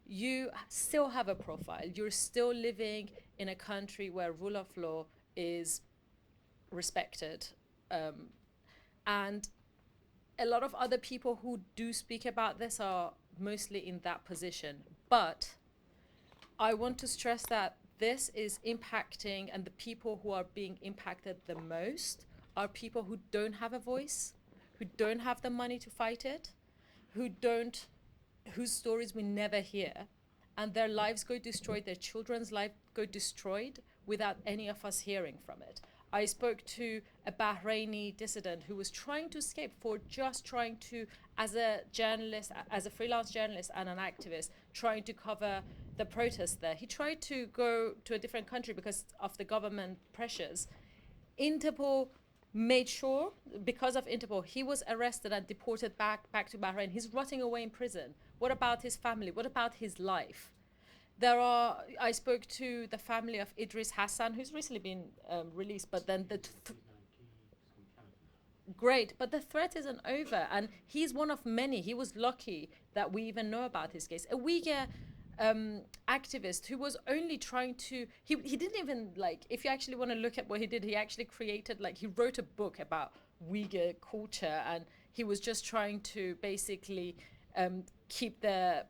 B: You still have a profile. You're still living in a country where rule of law is respected, and a lot of other people who do speak about this are mostly in that position. But I want to stress that this is impacting, and the people who are being impacted the most are people who don't have a voice, who don't have the money to fight it, whose stories we never hear, and their lives go destroyed, their children's lives go destroyed without any of us hearing from it. I spoke to a Bahraini dissident who was trying to escape as a journalist, as a freelance journalist and an activist, trying to cover the protests there. He tried to go to a different country because of the government pressures. Interpol made sure, because of Interpol, he was arrested and deported back to Bahrain. He's rotting away in prison. What about his family? What about his life? I spoke to the family of Idris Hassan, who's recently been released, but then great, but the threat isn't over, and he's one of many. He was lucky that we even know about his case. A Uyghur activist who was only trying to, he didn't even, if you actually want to look at what he did, he actually created, he wrote a book about Uyghur culture, and he was just trying to basically keep their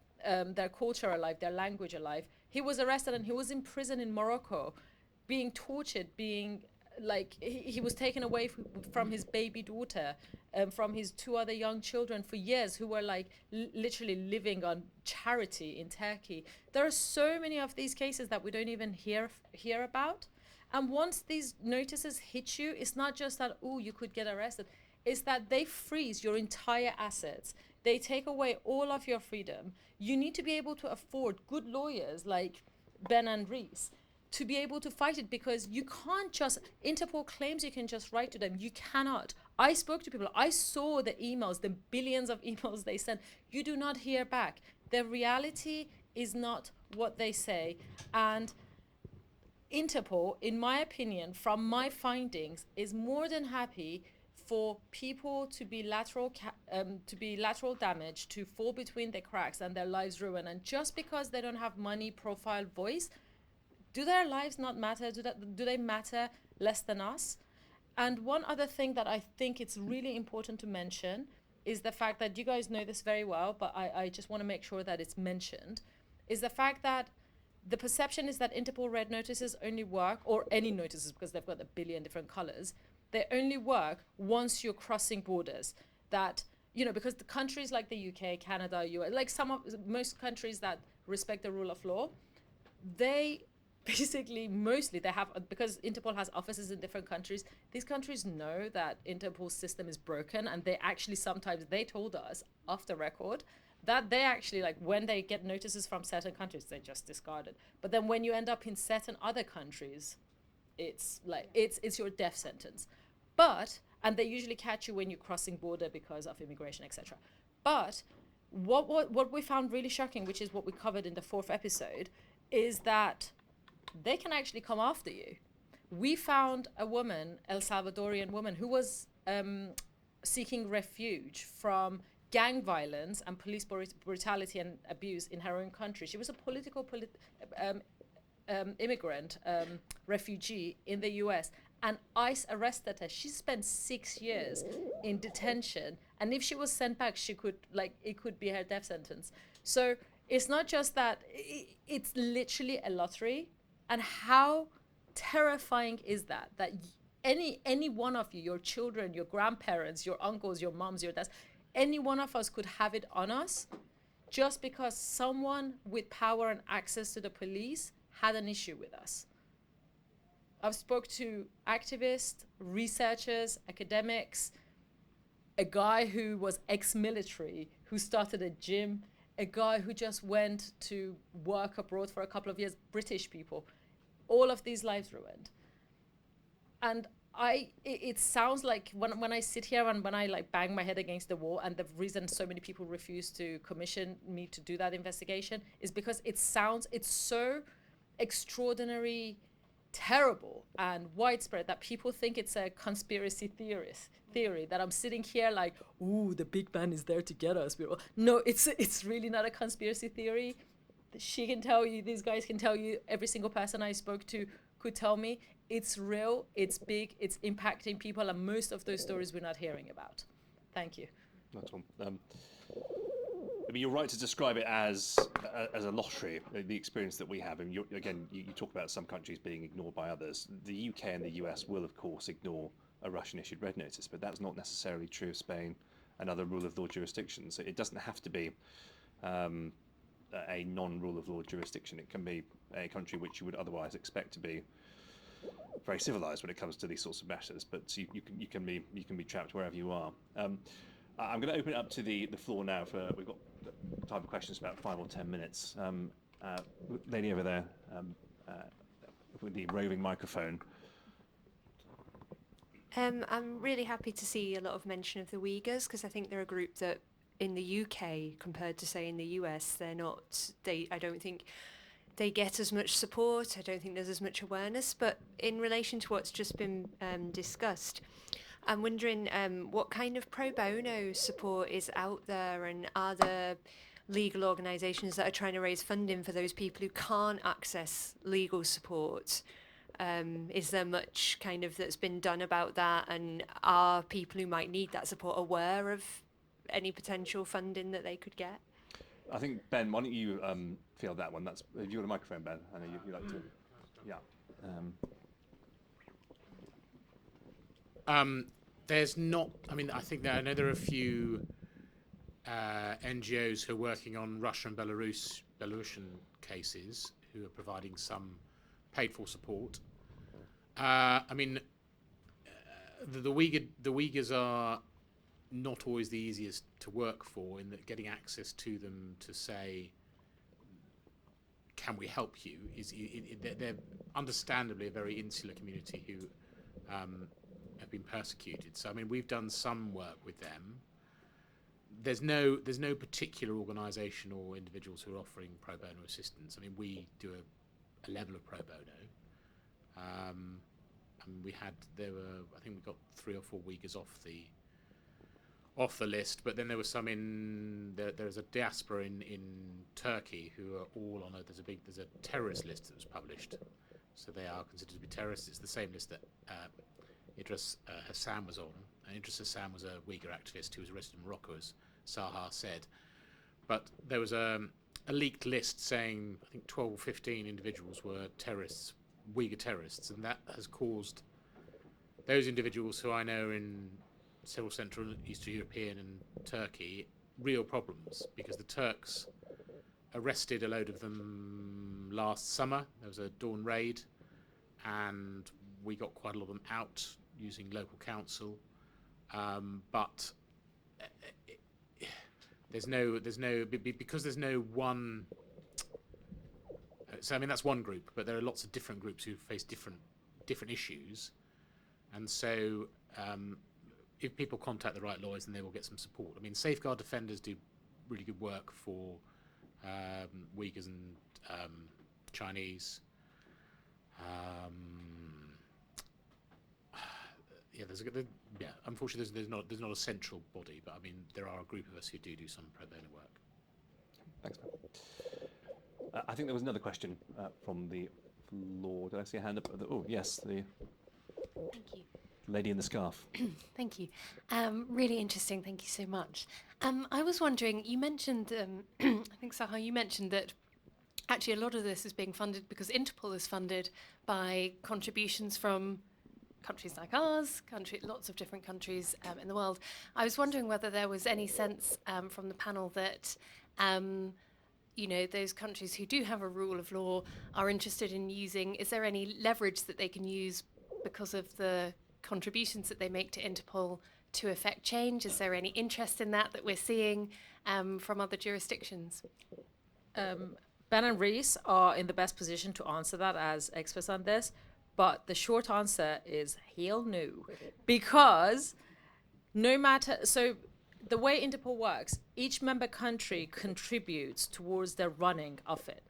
B: culture alive, their language alive. He was arrested and he was in prison in Morocco being tortured, being like he was taken away from his baby daughter, from his 2 other young children for years, who were like literally living on charity in Turkey. There are so many of these cases that we don't even hear about. And once these notices hit you, it's not just that, oh, you could get arrested. It's that they freeze your entire assets. They take away all of your freedom. You need to be able to afford good lawyers like Ben and Reese to be able to fight it, because you can't just, Interpol claims you can just write to them. You cannot. I spoke to people. I saw the emails, the billions of emails they sent. You do not hear back. The reality is not what they say. And Interpol, in my opinion, from my findings, is more than happy for people to be lateral damage, to fall between the cracks and their lives ruined. And just because they don't have money, profile, voice, do their lives not matter? Do they matter less than us? And one other thing that I think it's really important to mention is the fact that you guys know this very well, but I just want to make sure that it's mentioned, is the fact that the perception is that Interpol Red Notices only work, or any notices, because they've got a billion different colors, they only work once you're crossing borders. That, you know, because the countries like the UK, Canada, US, like most countries that respect the rule of law, they basically, mostly they have, because Interpol has offices in different countries, these countries know that Interpol's system is broken, and they actually sometimes, they told us off the record that they actually, like, when they get notices from certain countries, they just discard it. But then when you end up in certain other countries, it's like, it's your death sentence. And they usually catch you when you're crossing border because of immigration, etc. But what we found really shocking, which is what we covered in the 4th episode, is that they can actually come after you. We found a woman, El Salvadorian woman, who was seeking refuge from gang violence and police brutality and abuse in her own country. She was a political immigrant, refugee in the US, and ICE arrested her. She spent 6 years in detention, and if she was sent back, she could, like, it could be her death sentence. So it's not just that, it's literally a lottery. And how terrifying is that? That any one of you, your children, your grandparents, your uncles, your moms, your dads, any one of us could have it on us just because someone with power and access to the police had an issue with us. I've spoke to activists, researchers, academics, a guy who was ex-military, who started a gym, a guy who just went to work abroad for a couple of years, British people. All of these lives ruined. And it sounds like when I sit here and when I like bang my head against the wall, and the reason so many people refuse to commission me to do that investigation is because it's so extraordinary, terrible and widespread that people think it's a conspiracy theory, that I'm sitting here like, ooh, the big man is there to get us. No, it's really not a conspiracy theory. She can tell you, these guys can tell you, every single person I spoke to could tell me it's real, it's big, it's impacting people, and most of those stories we're not hearing about. Thank you.
A: That's one. I mean, you're right to describe it as a lottery, the experience that we have. And you talk about some countries being ignored by others. The UK and the US will, of course, ignore a Russian-issued red notice, but that's not necessarily true of Spain and other rule-of-law jurisdictions. It doesn't have to be a non-rule-of-law jurisdiction. It can be a country which you would otherwise expect to be very civilized when it comes to these sorts of matters, but you can be trapped wherever you are. I'm going to open it up to the floor now. We've got time for questions, about 5 or 10 minutes. Lady over there with the roving microphone.
E: I'm really happy to see a lot of mention of the Uyghurs, because I think they're a group that in the UK, compared to say in the US, I don't think they get as much support. I don't think there's as much awareness. But in relation to what's just been discussed, I'm wondering what kind of pro bono support is out there, and are there legal organisations that are trying to raise funding for those people who can't access legal support? Is there much kind of that's been done about that, and are people who might need that support aware of any potential funding that they could get?
A: I think, Ben, why don't you field that one? Have you got a microphone, Ben? I know you like to. Yeah.
C: There's not. I mean, I think I know there are a few NGOs who are working on Russian and Belarusian cases who are providing some paid-for support. I mean, the Uyghurs are not always the easiest to work for, in that getting access to them to say, can we help you, they're understandably a very insular community who have been persecuted. So I mean, we've done some work with them. There's no particular organisation or individuals who are offering pro bono assistance. I mean, we do a level of pro bono. And I think we got 3 or 4 Uyghurs off the list, but then there was some there's a diaspora in Turkey who are all on there's a terrorist list that was published, so they are considered to be terrorists. It's the same list that Idris Hassan was on. And Idris Hassan was a Uyghur activist who was arrested in Morocco, as Sahar said. But there was a leaked list saying, I think 12 or 15 individuals were terrorists, Uyghur terrorists, and that has caused those individuals, who I know are in several Central and Eastern European and Turkey, real problems, because the Turks arrested a load of them last summer. There was a dawn raid, and we got quite a lot of them out using local council. But there's no because there's no one. So I mean, that's one group, but there are lots of different groups who face different issues, and so if people contact the right lawyers, then they will get some support. I mean, Safeguard Defenders do really good work for Uyghurs and Chinese. Unfortunately, there's not a central body, but I mean, there are a group of us who do some pro bono work.
A: Thanks, Matt. I think there was another question from the floor. Did I see a hand up? Oh, yes, the
F: Thank you.
A: lady in the scarf.
F: Thank you. Really interesting. Thank you so much. I was wondering, you mentioned, I think, Sahar, you mentioned that actually a lot of this is being funded because Interpol is funded by contributions from countries like ours, lots of different countries in the world. I was wondering whether there was any sense from the panel that those countries who do have a rule of law are interested in using, is there any leverage that they can use because of the contributions that they make to Interpol to affect change? Is there any interest in that we're seeing from other jurisdictions?
B: Ben and Reese are in the best position to answer that as experts on this, but the short answer is hell no. Because the way Interpol works, each member country contributes towards the running of it,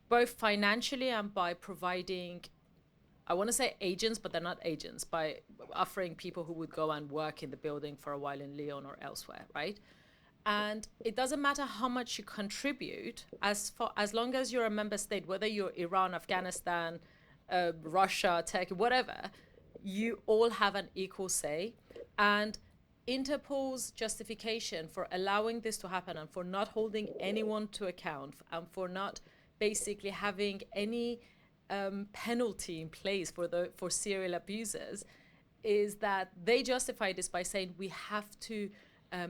B: both financially and by providing, I want to say agents, but they're not agents, by offering people who would go and work in the building for a while in Lyon or elsewhere, right? And it doesn't matter how much you contribute, as long as you're a member state, whether you're Iran, Afghanistan, Russia, Turkey, whatever, you all have an equal say. And Interpol's justification for allowing this to happen and for not holding anyone to account and for not basically having any penalty in place for serial abusers is that they justify this by saying we have to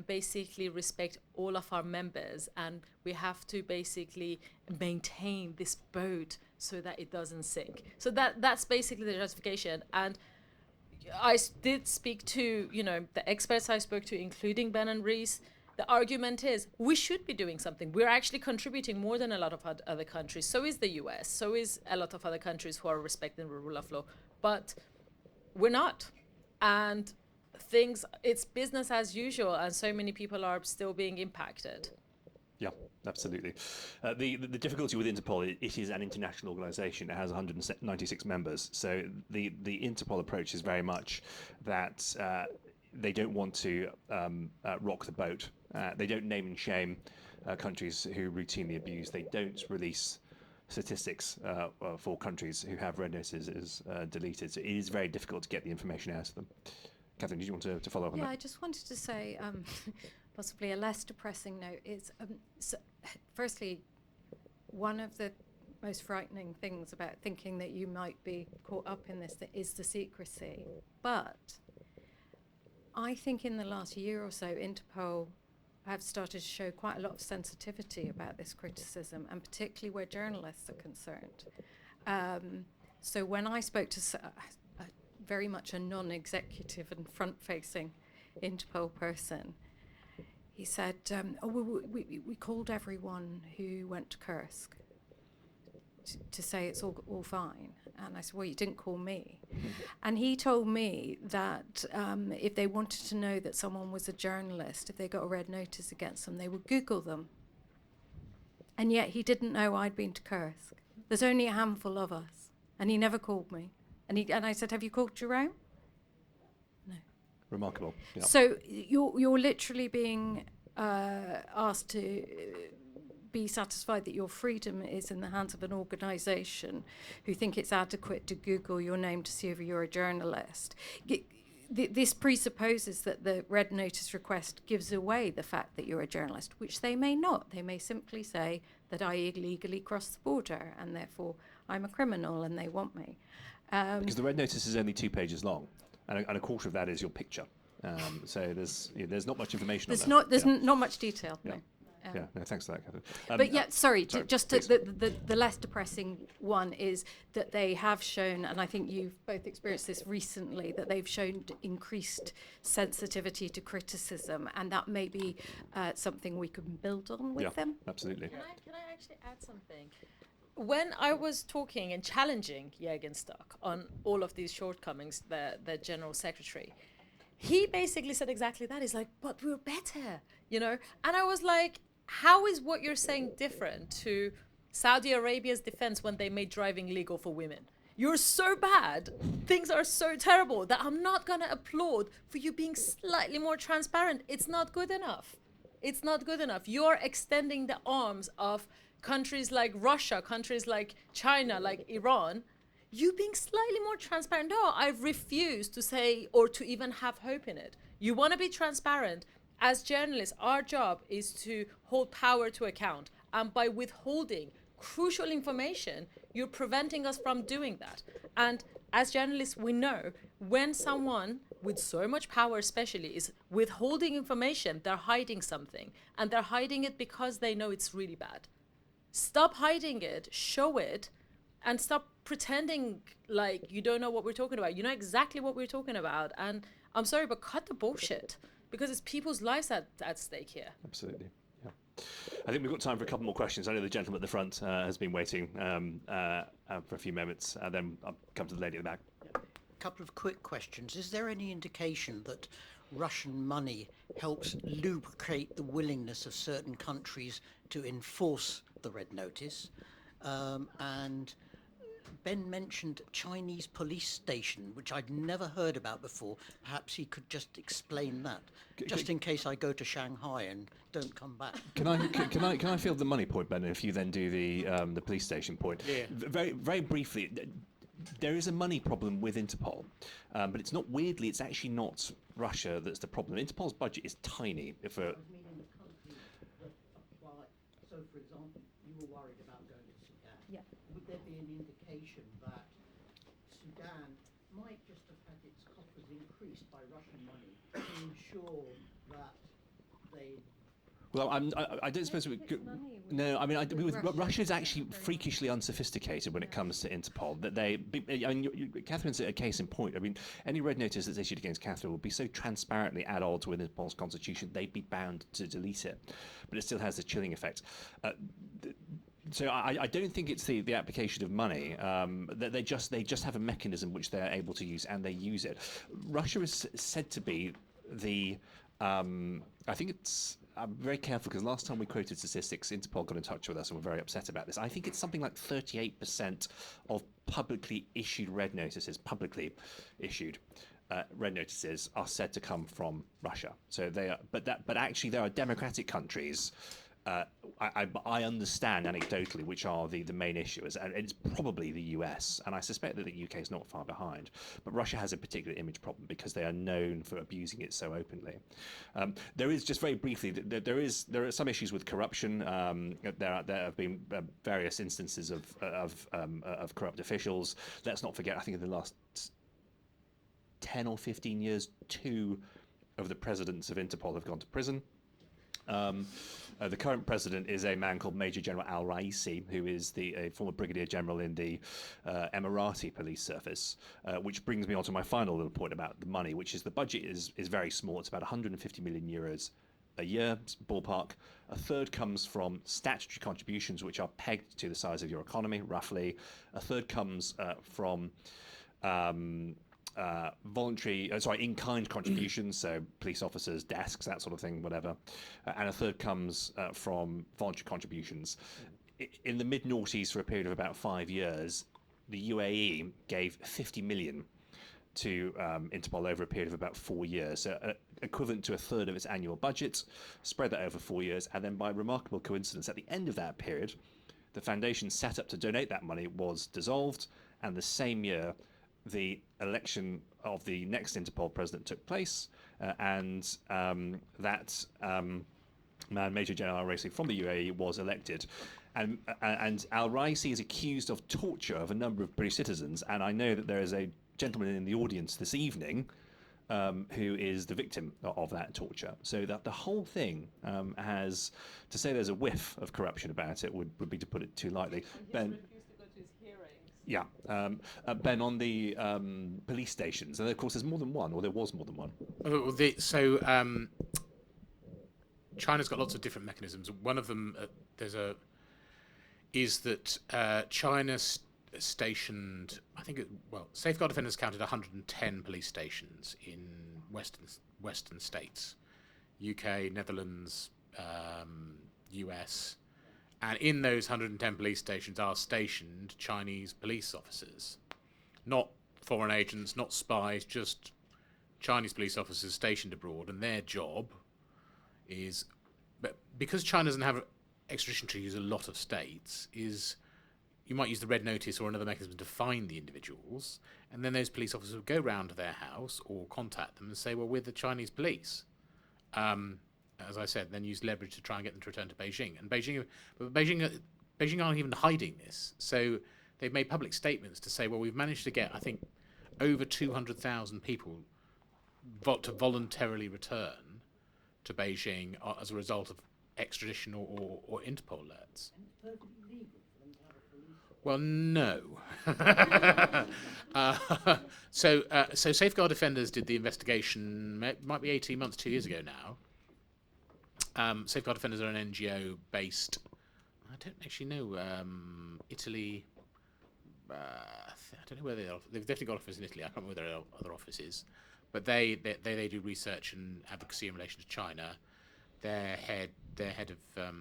B: basically respect all of our members and we have to basically maintain this boat so that it doesn't sink. So that's basically the justification. And I did speak to, the experts I spoke to, including Ben and Reese. The argument is we should be doing something. We're actually contributing more than a lot of other countries. So is the US. So is a lot of other countries who are respecting the rule of law. But we're not. And it's business as usual. And so many people are still being impacted.
A: Yeah, absolutely. The difficulty with Interpol, it is an international organisation. It has 196 members. So the Interpol approach is very much that they don't want to rock the boat. They don't name and shame countries who routinely abuse. They don't release statistics for countries who have red notices deleted. So it is very difficult to get the information out of them. Catherine, did you want to follow up on that?
D: Yeah, I just wanted to say, possibly a less depressing note is, firstly, one of the most frightening things about thinking that you might be caught up in this is the secrecy. But I think in the last year or so, Interpol have started to show quite a lot of sensitivity about this criticism, and particularly where journalists are concerned. So when I spoke to very much a non-executive and front-facing Interpol person, he said, we called everyone who went to Kursk to say it's all fine. And I said, well, you didn't call me. And he told me that if they wanted to know that someone was a journalist, if they got a red notice against them, they would Google them. And yet he didn't know I'd been to Kursk. There's only a handful of us. And he never called me. And I said, have you called Jerome? No.
A: Remarkable. Yeah.
D: So you're literally being asked to be satisfied that your freedom is in the hands of an organisation who think it's adequate to Google your name to see if you're a journalist. This presupposes that the red notice request gives away the fact that you're a journalist, which they may not. They may simply say that I illegally crossed the border and therefore I'm a criminal and they want me.
A: Because the red notice is only 2 pages long, and a quarter of that is your picture. So there's not much information on that.
D: There's not much detail,
A: yeah.
D: no.
A: Yeah, no, thanks for that, Catherine.
D: But yeah, sorry, just
A: please.
D: the less depressing one is that they have shown, and I think you've both experienced this recently, that they've shown increased sensitivity to criticism, and that may be something we can build on with them.
A: Absolutely.
B: Can I actually add something? When I was talking and challenging Jägenstock on all of these shortcomings, the General Secretary, he basically said exactly that. He's like, but we're better, you know? And I was like, how is what you're saying different to Saudi Arabia's defense when they made driving legal for women? You're so bad, things are so terrible that I'm not gonna applaud for you being slightly more transparent. It's not good enough. It's not good enough. You're extending the arms of countries like Russia, countries like China, like Iran, you being slightly more transparent. No, I refuse to say or to even have hope in it. You want to be transparent. As journalists, our job is to hold power to account. And by withholding crucial information, you're preventing us from doing that. And as journalists, we know when someone with so much power especially is withholding information, they're hiding something. And they're hiding it because they know it's really bad. Stop hiding it, show it, and stop pretending like you don't know what we're talking about. You know exactly what we're talking about. And I'm sorry, but cut the bullshit, because it's people's lives at stake here.
A: Absolutely. Yeah. I think we've got time for a couple more questions. I know the gentleman at the front has been waiting for a few moments. Then I'll come to the lady at the back.
G: A couple of quick questions. Is there any indication that Russian money helps lubricate the willingness of certain countries to enforce the red notice? And Ben mentioned Chinese police station, which I'd never heard about before. Perhaps he could just explain that, just in case I go to Shanghai and don't come back.
A: Can I field the money point, Ben? If you then do the police station point,
C: Yeah.
A: Very very briefly. There is a money problem with Interpol, but it's not, weirdly, it's actually not Russia that's the problem. Interpol's budget is tiny.
G: I mean, in the countries that apply. So, for example, you were worried about going to Sudan.
D: Yeah.
G: Would there be an indication that Sudan might just have had its coffers increased by Russian money to ensure that they...
A: Well, I don't suppose we could. No, I mean, Russia's actually freakishly unsophisticated when it comes to Interpol. That Catherine's a case in point. I mean, any red notice that's issued against Catherine would be so transparently at odds with Interpol's constitution, they'd be bound to delete it. But it still has the chilling effect. So I don't think it's the application of money. They just have a mechanism which they're able to use, and they use it. Russia is said to be the. I think it's. I'm very careful because last time we quoted statistics, Interpol got in touch with us and were very upset about this. I think it's something like 38% of publicly issued red notices, red notices are said to come from Russia. So they are, but actually there are democratic countries. I understand anecdotally which are the main issues, and it's probably the US, and I suspect that the UK is not far behind. But Russia has a particular image problem because they are known for abusing it so openly. There is, just very briefly, there are some issues with corruption. There have been various instances of corrupt officials. Let's not forget, I think in the last 10 or 15 years, 2 of the presidents of Interpol have gone to prison. The current president is a man called Major General Al-Raisi, who is a former brigadier general in the Emirati police service, which brings me on to my final little point about the money, which is the budget is very small. It's about 150 million euros a year, ballpark. A third comes from statutory contributions, which are pegged to the size of your economy, roughly. A third comes from in-kind contributions, so police officers, desks, that sort of thing, whatever. And a third comes from voluntary contributions. In the mid-noughties, for a period of about 5 years, the UAE gave 50 million to Interpol over a period of about 4 years, so equivalent to a third of its annual budget, spread that over 4 years, and then by remarkable coincidence, at the end of that period, the foundation set up to donate that money was dissolved, and the same year, the election of the next Interpol president took place, and that man, Major General Al-Raisi from the UAE, was elected. And Al-Raisi is accused of torture of a number of British citizens, and I know that there is a gentleman in the audience this evening who is the victim of that torture. So that the whole thing has, to say there's a whiff of corruption about it would be to put it too lightly. Ben, yeah, Ben, on the police stations, and of course there's more than one, or there was more than one.
C: China's got lots of different mechanisms. One of them is that China stationed, Safeguard Defenders counted 110 police stations in Western states, UK, Netherlands, US. And in those 110 police stations are stationed Chinese police officers. Not foreign agents, not spies, just Chinese police officers stationed abroad. And their job is, but because China doesn't have extradition treaties with a lot of states, is you might use the Red Notice or another mechanism to find the individuals. And then those police officers would go round to their house or contact them and say, well, we're the Chinese police. As I said, then use leverage to try and get them to return to Beijing. And Beijing aren't even hiding this. So they've made public statements to say, well, we've managed to get, I think, over 200,000 people to voluntarily return to Beijing as a result of extradition or Interpol alerts. Well, no. So Safeguard Defenders did the investigation, might be 18 months, 2 years ago now. Safeguard Defenders are an NGO based, I don't actually know, Italy. I don't know where they are. They've definitely got offices in Italy. I can't remember where their other office is. But they do research and advocacy in relation to China. Their head of the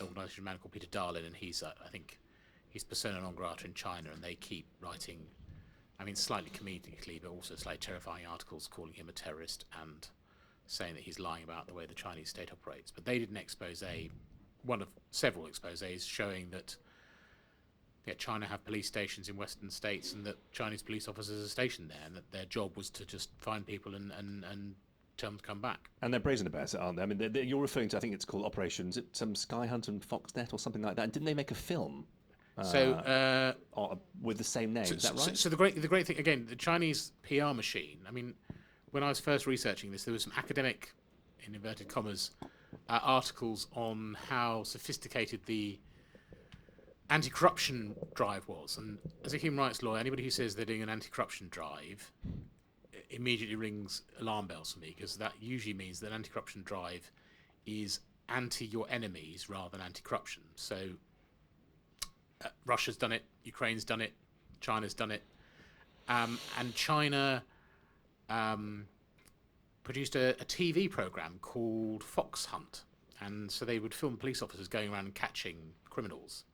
C: organisation is a man called Peter Darlin, and he's I think he's persona non grata in China, and they keep writing, I mean, slightly comedically, but also slightly terrifying articles calling him a terrorist and saying that he's lying about the way the Chinese state operates. But they did an expose, one of several exposés, showing that China have police stations in Western states and that Chinese police officers are stationed there, and that their job was to just find people and tell them to come back.
A: And they're brazen about it, aren't they? I mean, you're referring to, I think it's called Operation, is it some Sky Hunt and Foxnet or something like that? And didn't they make a film? With the same name, is that right?
C: So the great thing, again, the Chinese PR machine, I mean, when I was first researching this, there was some academic, in inverted commas, articles on how sophisticated the anti-corruption drive was. And as a human rights lawyer, anybody who says they're doing an anti-corruption drive immediately rings alarm bells for me, because that usually means that an anti-corruption drive is anti your enemies rather than anti-corruption. So Russia's done it, Ukraine's done it, China's done it, and China produced a TV program called Fox Hunt, and so they would film police officers going around and catching criminals,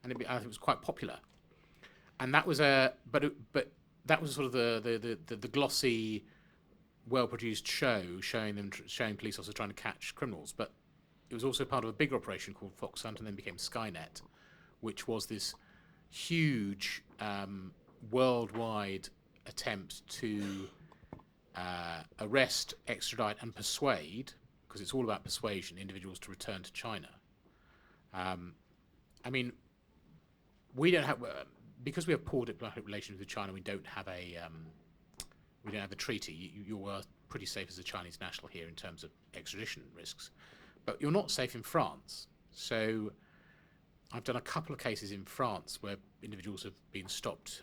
C: and I think it was quite popular. And that was but that was sort of the glossy, well-produced show showing police officers trying to catch criminals. But it was also part of a bigger operation called Fox Hunt, and then became Skynet, which was this huge worldwide attempt to arrest, extradite, and persuade, because it's all about persuasion, individuals to return to China. I mean, we don't have, because we have poor diplomatic relations with China. We don't have a treaty. You're pretty safe as a Chinese national here in terms of extradition risks, but you're not safe in France. So I've done a couple of cases in France where individuals have been stopped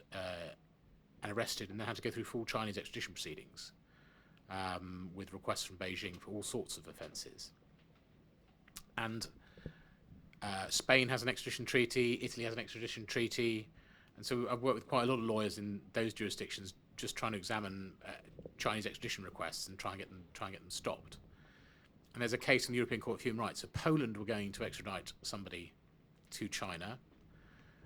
C: and arrested and then had to go through full Chinese extradition proceedings with requests from Beijing for all sorts of offences. And Spain has an extradition treaty, Italy has an extradition treaty, and so I've worked with quite a lot of lawyers in those jurisdictions just trying to examine Chinese extradition requests and try and get them stopped. And there's a case in the European Court of Human Rights. So Poland were going to extradite somebody to China.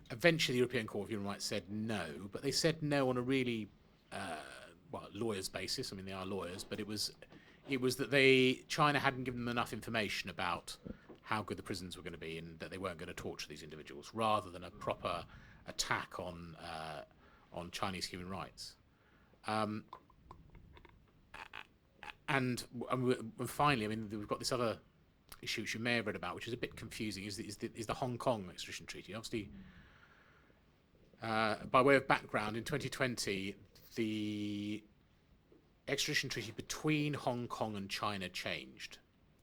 C: Eventually, the European Court of Human Rights said no, but they said no on a really lawyers' basis. I mean, they are lawyers, but it was that China hadn't given them enough information about how good the prisons were going to be and that they weren't going to torture these individuals, rather than a proper attack on Chinese human rights. And finally, I mean, we've got this other issue which you may have read about, which is a bit confusing, is the Hong Kong extradition treaty. Obviously, by way of background, in 2020, the extradition treaty between Hong Kong and China changed.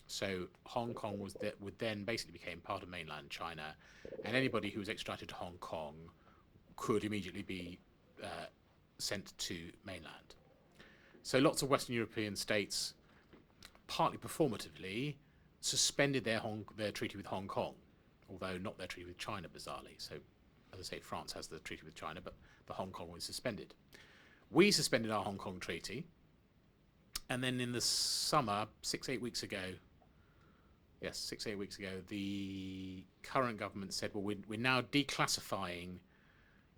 C: So Hong Kong would then basically became part of mainland China, and anybody who was extradited to Hong Kong could immediately be sent to mainland. So lots of Western European states, partly performatively, suspended their treaty with Hong Kong, although not their treaty with China, bizarrely. So, as I say, France has the treaty with China, but the Hong Kong was suspended. We suspended our Hong Kong treaty, and then in the summer, 6-8 weeks ago, the current government said, well, we're now declassifying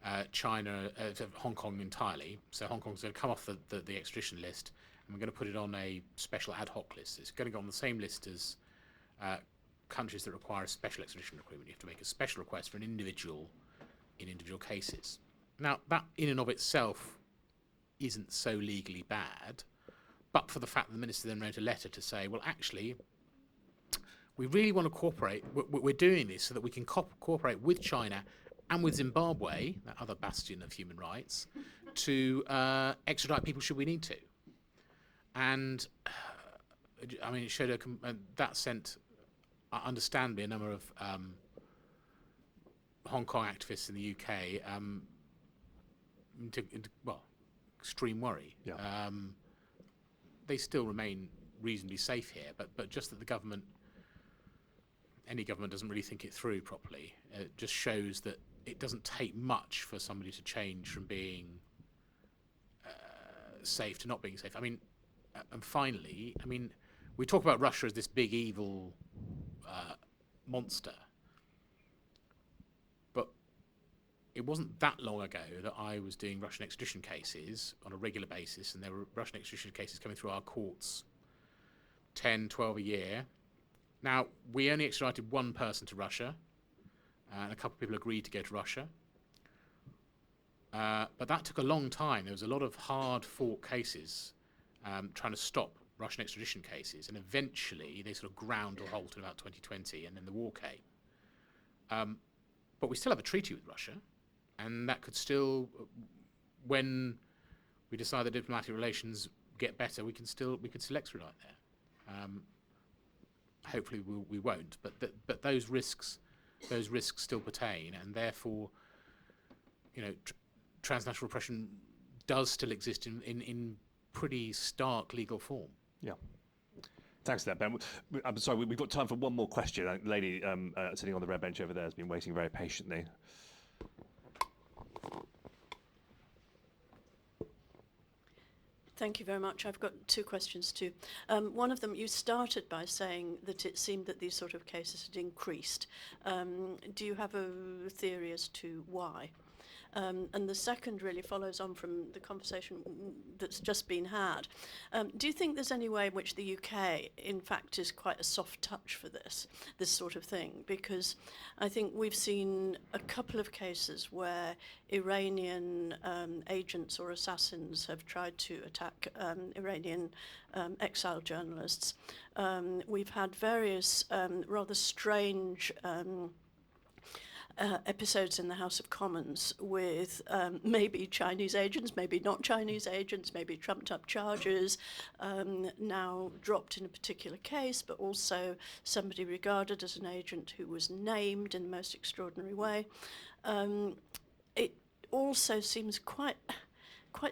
C: Hong Kong entirely. So Hong Kong's going to come off the extradition list, and we're going to put it on a special ad hoc list. It's going to go on the same list as countries that require a special extradition agreement. You have to make a special request for an individual in individual cases. Now, that in and of itself isn't so legally bad, but for the fact that the minister then wrote a letter to say, well, actually, we really want to cooperate. We're doing this so that we can cooperate with China and with Zimbabwe, that other bastion of human rights, to extradite people should we need to. And I mean, it showed that sent, understandably, a number of Hong Kong activists in the UK into extreme worry.
A: Yeah.
C: They still remain reasonably safe here, but just that the government, any government, doesn't really think it through properly. It just shows that it doesn't take much for somebody to change from being safe to not being safe. I mean, and finally, I mean, we talk about Russia as this big evil monster, but it wasn't that long ago that I was doing Russian extradition cases on a regular basis, and there were Russian extradition cases coming through our courts 10, 12 a year. Now, we only extradited one person to Russia, and a couple of people agreed to go to Russia. But that took a long time. There was a lot of hard-fought cases trying to stop Russian extradition cases, and eventually they sort of ground to a halt in about 2020, and then the war came. But we still have a treaty with Russia, and that could still, when we decide that diplomatic relations get better, we could still extradite there. Hopefully we won't, but those risks still pertain, and therefore, you know, transnational repression does still exist in pretty stark legal form.
A: Yeah. Thanks for that, Ben. I'm sorry, we've got time for one more question. A lady sitting on the red bench over there has been waiting very patiently.
H: Thank you very much. I've got two questions too. One of them, you started by saying that it seemed that these sort of cases had increased. Do you have a theory as to why? And the second really follows on from the conversation that's just been had. Do you think there's any way in which the UK, in fact, is quite a soft touch for this sort of thing? Because I think we've seen a couple of cases where Iranian agents or assassins have tried to attack Iranian exiled journalists. We've had various rather strange episodes in the House of Commons with maybe Chinese agents, maybe not Chinese agents, maybe trumped-up charges, now dropped in a particular case, but also somebody regarded as an agent who was named in the most extraordinary way. It also seems quite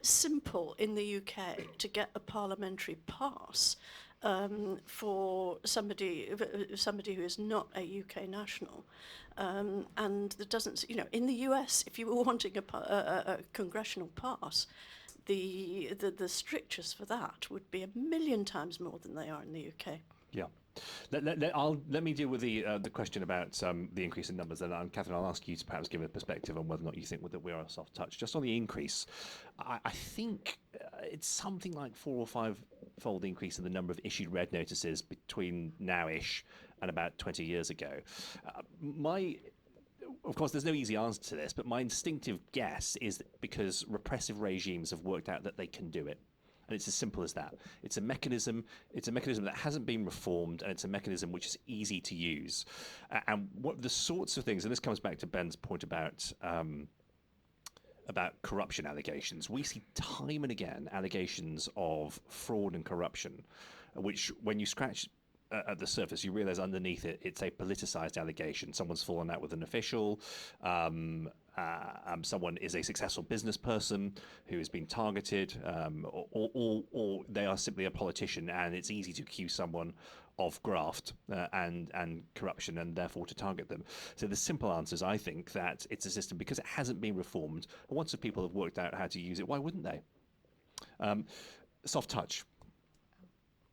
H: simple in the UK to get a parliamentary pass for somebody who is not a UK national, and that doesn't, in the US, if you were wanting a congressional pass, the strictures for that would be 1,000,000 times more than they are in the UK.
A: Yeah. Let me deal with the question about the increase in numbers, and Catherine, I'll ask you to perhaps give a perspective on whether or not you think that we are a soft touch. Just on the increase, I think it's something like 4 or 5-fold increase in the number of issued red notices between now-ish and about 20 years ago. Of course, there's no easy answer to this, but my instinctive guess is that because repressive regimes have worked out that they can do it. And it's as simple as that. It's a mechanism that hasn't been reformed, and it's a mechanism which is easy to use. And what the sorts of things, and this comes back to Ben's point about corruption allegations. We see time and again allegations of fraud and corruption, which when you scratch at the surface, you realize underneath it, it's a politicized allegation. Someone's fallen out with an official. Someone is a successful business person who has been targeted, or they are simply a politician, and it's easy to accuse someone of graft and corruption, and therefore to target them. So the simple answer is, I think, that it's a system because it hasn't been reformed. And once the people have worked out how to use it, why wouldn't they? Soft touch.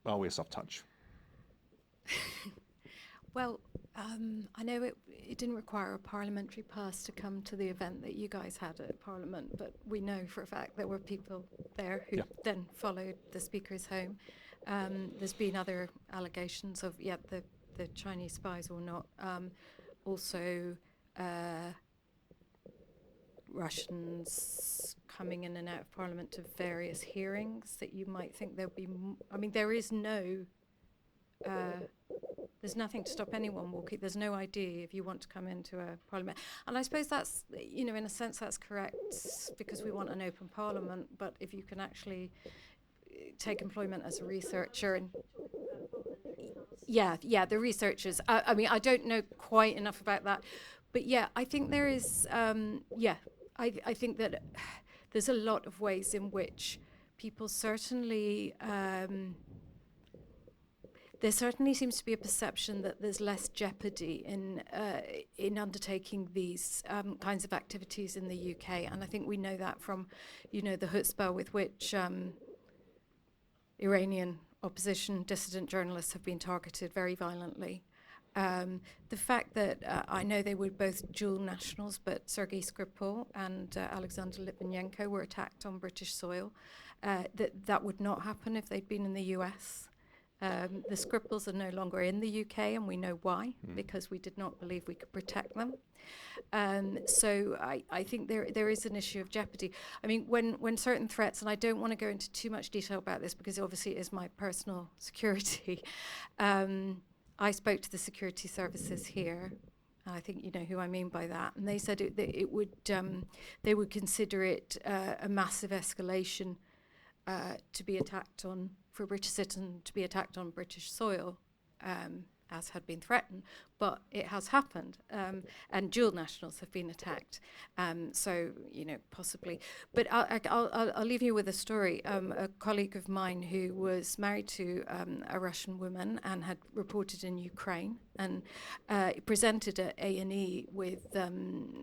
A: Are we a soft touch?
D: Well, I know it didn't require a parliamentary pass to come to the event that you guys had at Parliament, but we know for a fact there were people there who then followed the speakers home. There's been other allegations of, the Chinese spies or not. Also, Russians coming in and out of Parliament to various hearings that you might think there'll be. There is no. There's nothing to stop anyone walking. There's no ID if you want to come into a parliament. And I suppose that's, in a sense, that's correct because we want an open parliament. But if you can actually take employment as a researcher and the researchers. I don't know quite enough about that, but I think there is. I think that there's a lot of ways in which people certainly. There certainly seems to be a perception that there's less jeopardy in undertaking these kinds of activities in the UK, and I think we know that from, the chutzpah with which Iranian opposition dissident journalists have been targeted very violently. The fact that I know they were both dual nationals, but Sergei Skripal and Alexander Litvinenko were attacked on British soil, that would not happen if they'd been in the US. The Skripals are no longer in the UK, and we know why, because we did not believe we could protect them. So I think there is an issue of jeopardy. When certain threats, and I don't want to go into too much detail about this because obviously it is my personal security, I spoke to the security services here. I think you know who I mean by that, and they said it would they would consider it a massive escalation to be attacked on. For a British citizen to be attacked on British soil, as had been threatened, but it has happened, and dual nationals have been attacked. So possibly, but I'll leave you with a story. A colleague of mine who was married to a Russian woman and had reported in Ukraine and presented at A&E with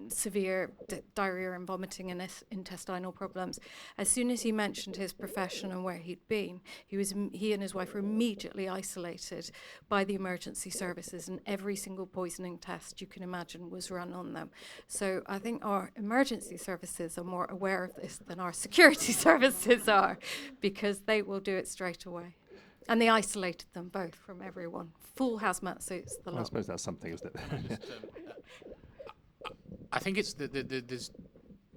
D: severe diarrhea and vomiting and intestinal problems. As soon as he mentioned his profession and where he'd been, he and his wife were immediately isolated by the emergency services, and every single poisoning test you can imagine was run on them. So I think our emergency services are more aware of this than our security services are, because they will do it straight away. And they isolated them both from everyone. Full hazmat suits, the lot.
A: I suppose that's something, isn't it?
C: I think it's there's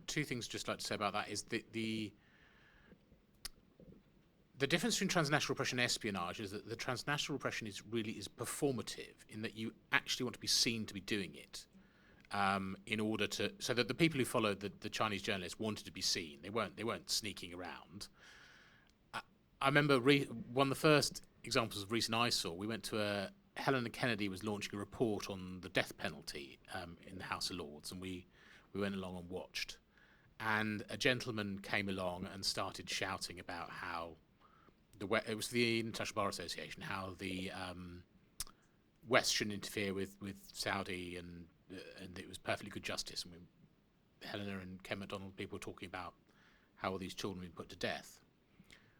C: two things just like to say about that is the difference between transnational repression and espionage is that the transnational repression is performative in that you actually want to be seen to be doing it. in order to, so that the people who followed the Chinese journalists wanted to be seen. They weren't sneaking around. I remember one of the first examples of recent I saw. We went to Helena Kennedy was launching a report on the death penalty in the House of Lords, and we went along and watched. And a gentleman came along and started shouting about how it was the International Bar Association, how the West shouldn't interfere with Saudi, and it was perfectly good justice. And Helena and Ken MacDonald, people were talking about how all these children had been put to death.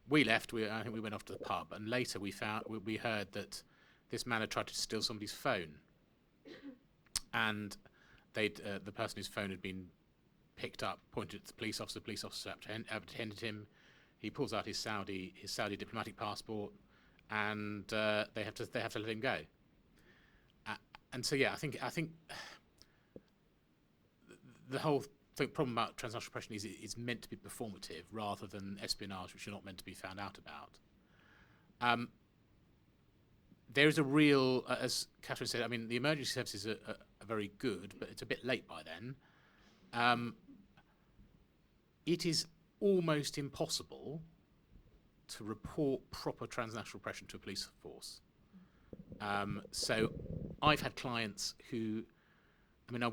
C: We left. I think we went off to the pub, and later we heard that this man had tried to steal somebody's phone, and the person whose phone had been picked up pointed at the police officer. The police officer apprehended him. He pulls out his Saudi diplomatic passport, and they have to let him go. And so, yeah, I think the whole problem about transnational repression is it's meant to be performative rather than espionage, which you're not meant to be found out about. There is a real, as Catherine said, I mean, the emergency services are very good, but it's a bit late by then. It is almost impossible to report proper transnational repression to a police force. So I've had clients who, I mean,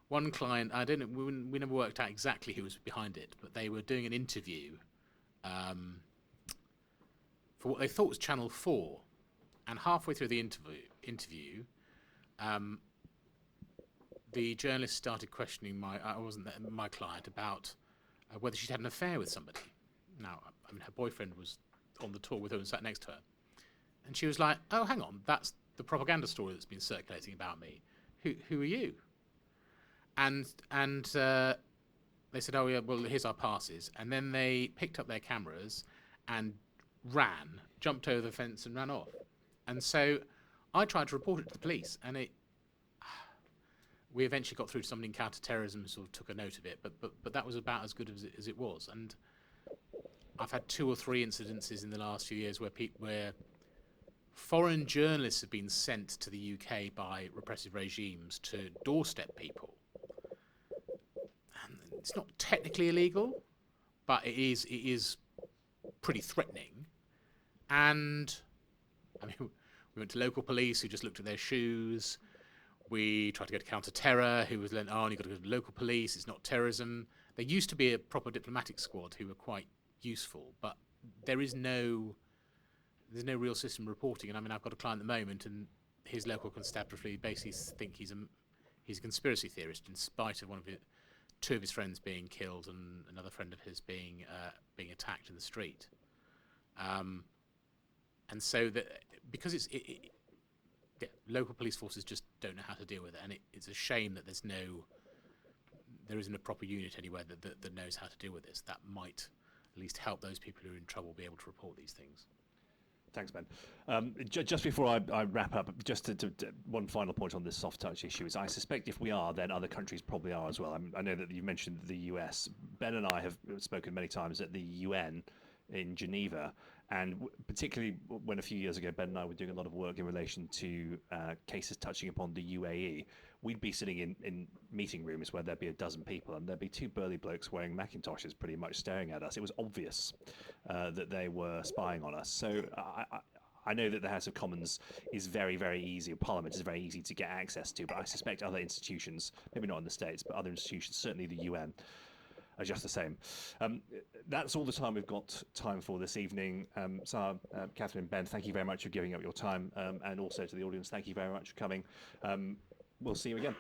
C: one client, I don't know, we never worked out exactly who was behind it, but they were doing an interview for what they thought was Channel 4, and halfway through the interview, the journalist started questioning my client about whether she'd had an affair with somebody. Now, I mean, her boyfriend was on the tour with her and sat next to her, and she was like, "Oh, hang on, that's the propaganda story that's been circulating about me. Who are you?" And they said, "Oh yeah, well here's our passes." And then they picked up their cameras and jumped over the fence and ran off. And so I tried to report it to the police, and we eventually got through to somebody in counter-terrorism who sort of took a note of it, but that was about as good as it was. And I've had 2 or 3 incidences in the last few years where foreign journalists have been sent to the UK by repressive regimes to doorstep people. And it's not technically illegal, but it is pretty threatening. And I mean, we went to local police who just looked at their shoes. We tried to go to counter-terror, who was like, "Oh, you've got to go to local police, it's not terrorism." There used to be a proper diplomatic squad who were quite useful, but there's no real system reporting. And I mean, I've got a client at the moment, and his local constabulary basically think he's a conspiracy theorist, in spite of 2 of his friends being killed and another friend of his being attacked in the street. And so because local police forces just don't know how to deal with it, and it's a shame that there isn't a proper unit anywhere that knows how to deal with this. That might at least help those people who are in trouble be able to report these things.
A: Thanks, Ben. Just before I wrap up, just to one final point on this soft touch issue is I suspect if we are, then other countries probably are as well. I know that you mentioned the US. Ben and I have spoken many times at the UN in Geneva, and particularly when a few years ago Ben and I were doing a lot of work in relation to cases touching upon the UAE, we'd be sitting in meeting rooms where there'd be a dozen people, and there'd be 2 burly blokes wearing Macintoshes pretty much staring at us. It was obvious that they were spying on us. So I know that the House of Commons is very, very easy, or Parliament is very easy to get access to, but I suspect other institutions, maybe not in the States, but other institutions, certainly the UN, are just the same. That's all the time we've got time for this evening. Sarah, Catherine, Ben, thank you very much for giving up your time, and also to the audience, thank you very much for coming. We'll see you again.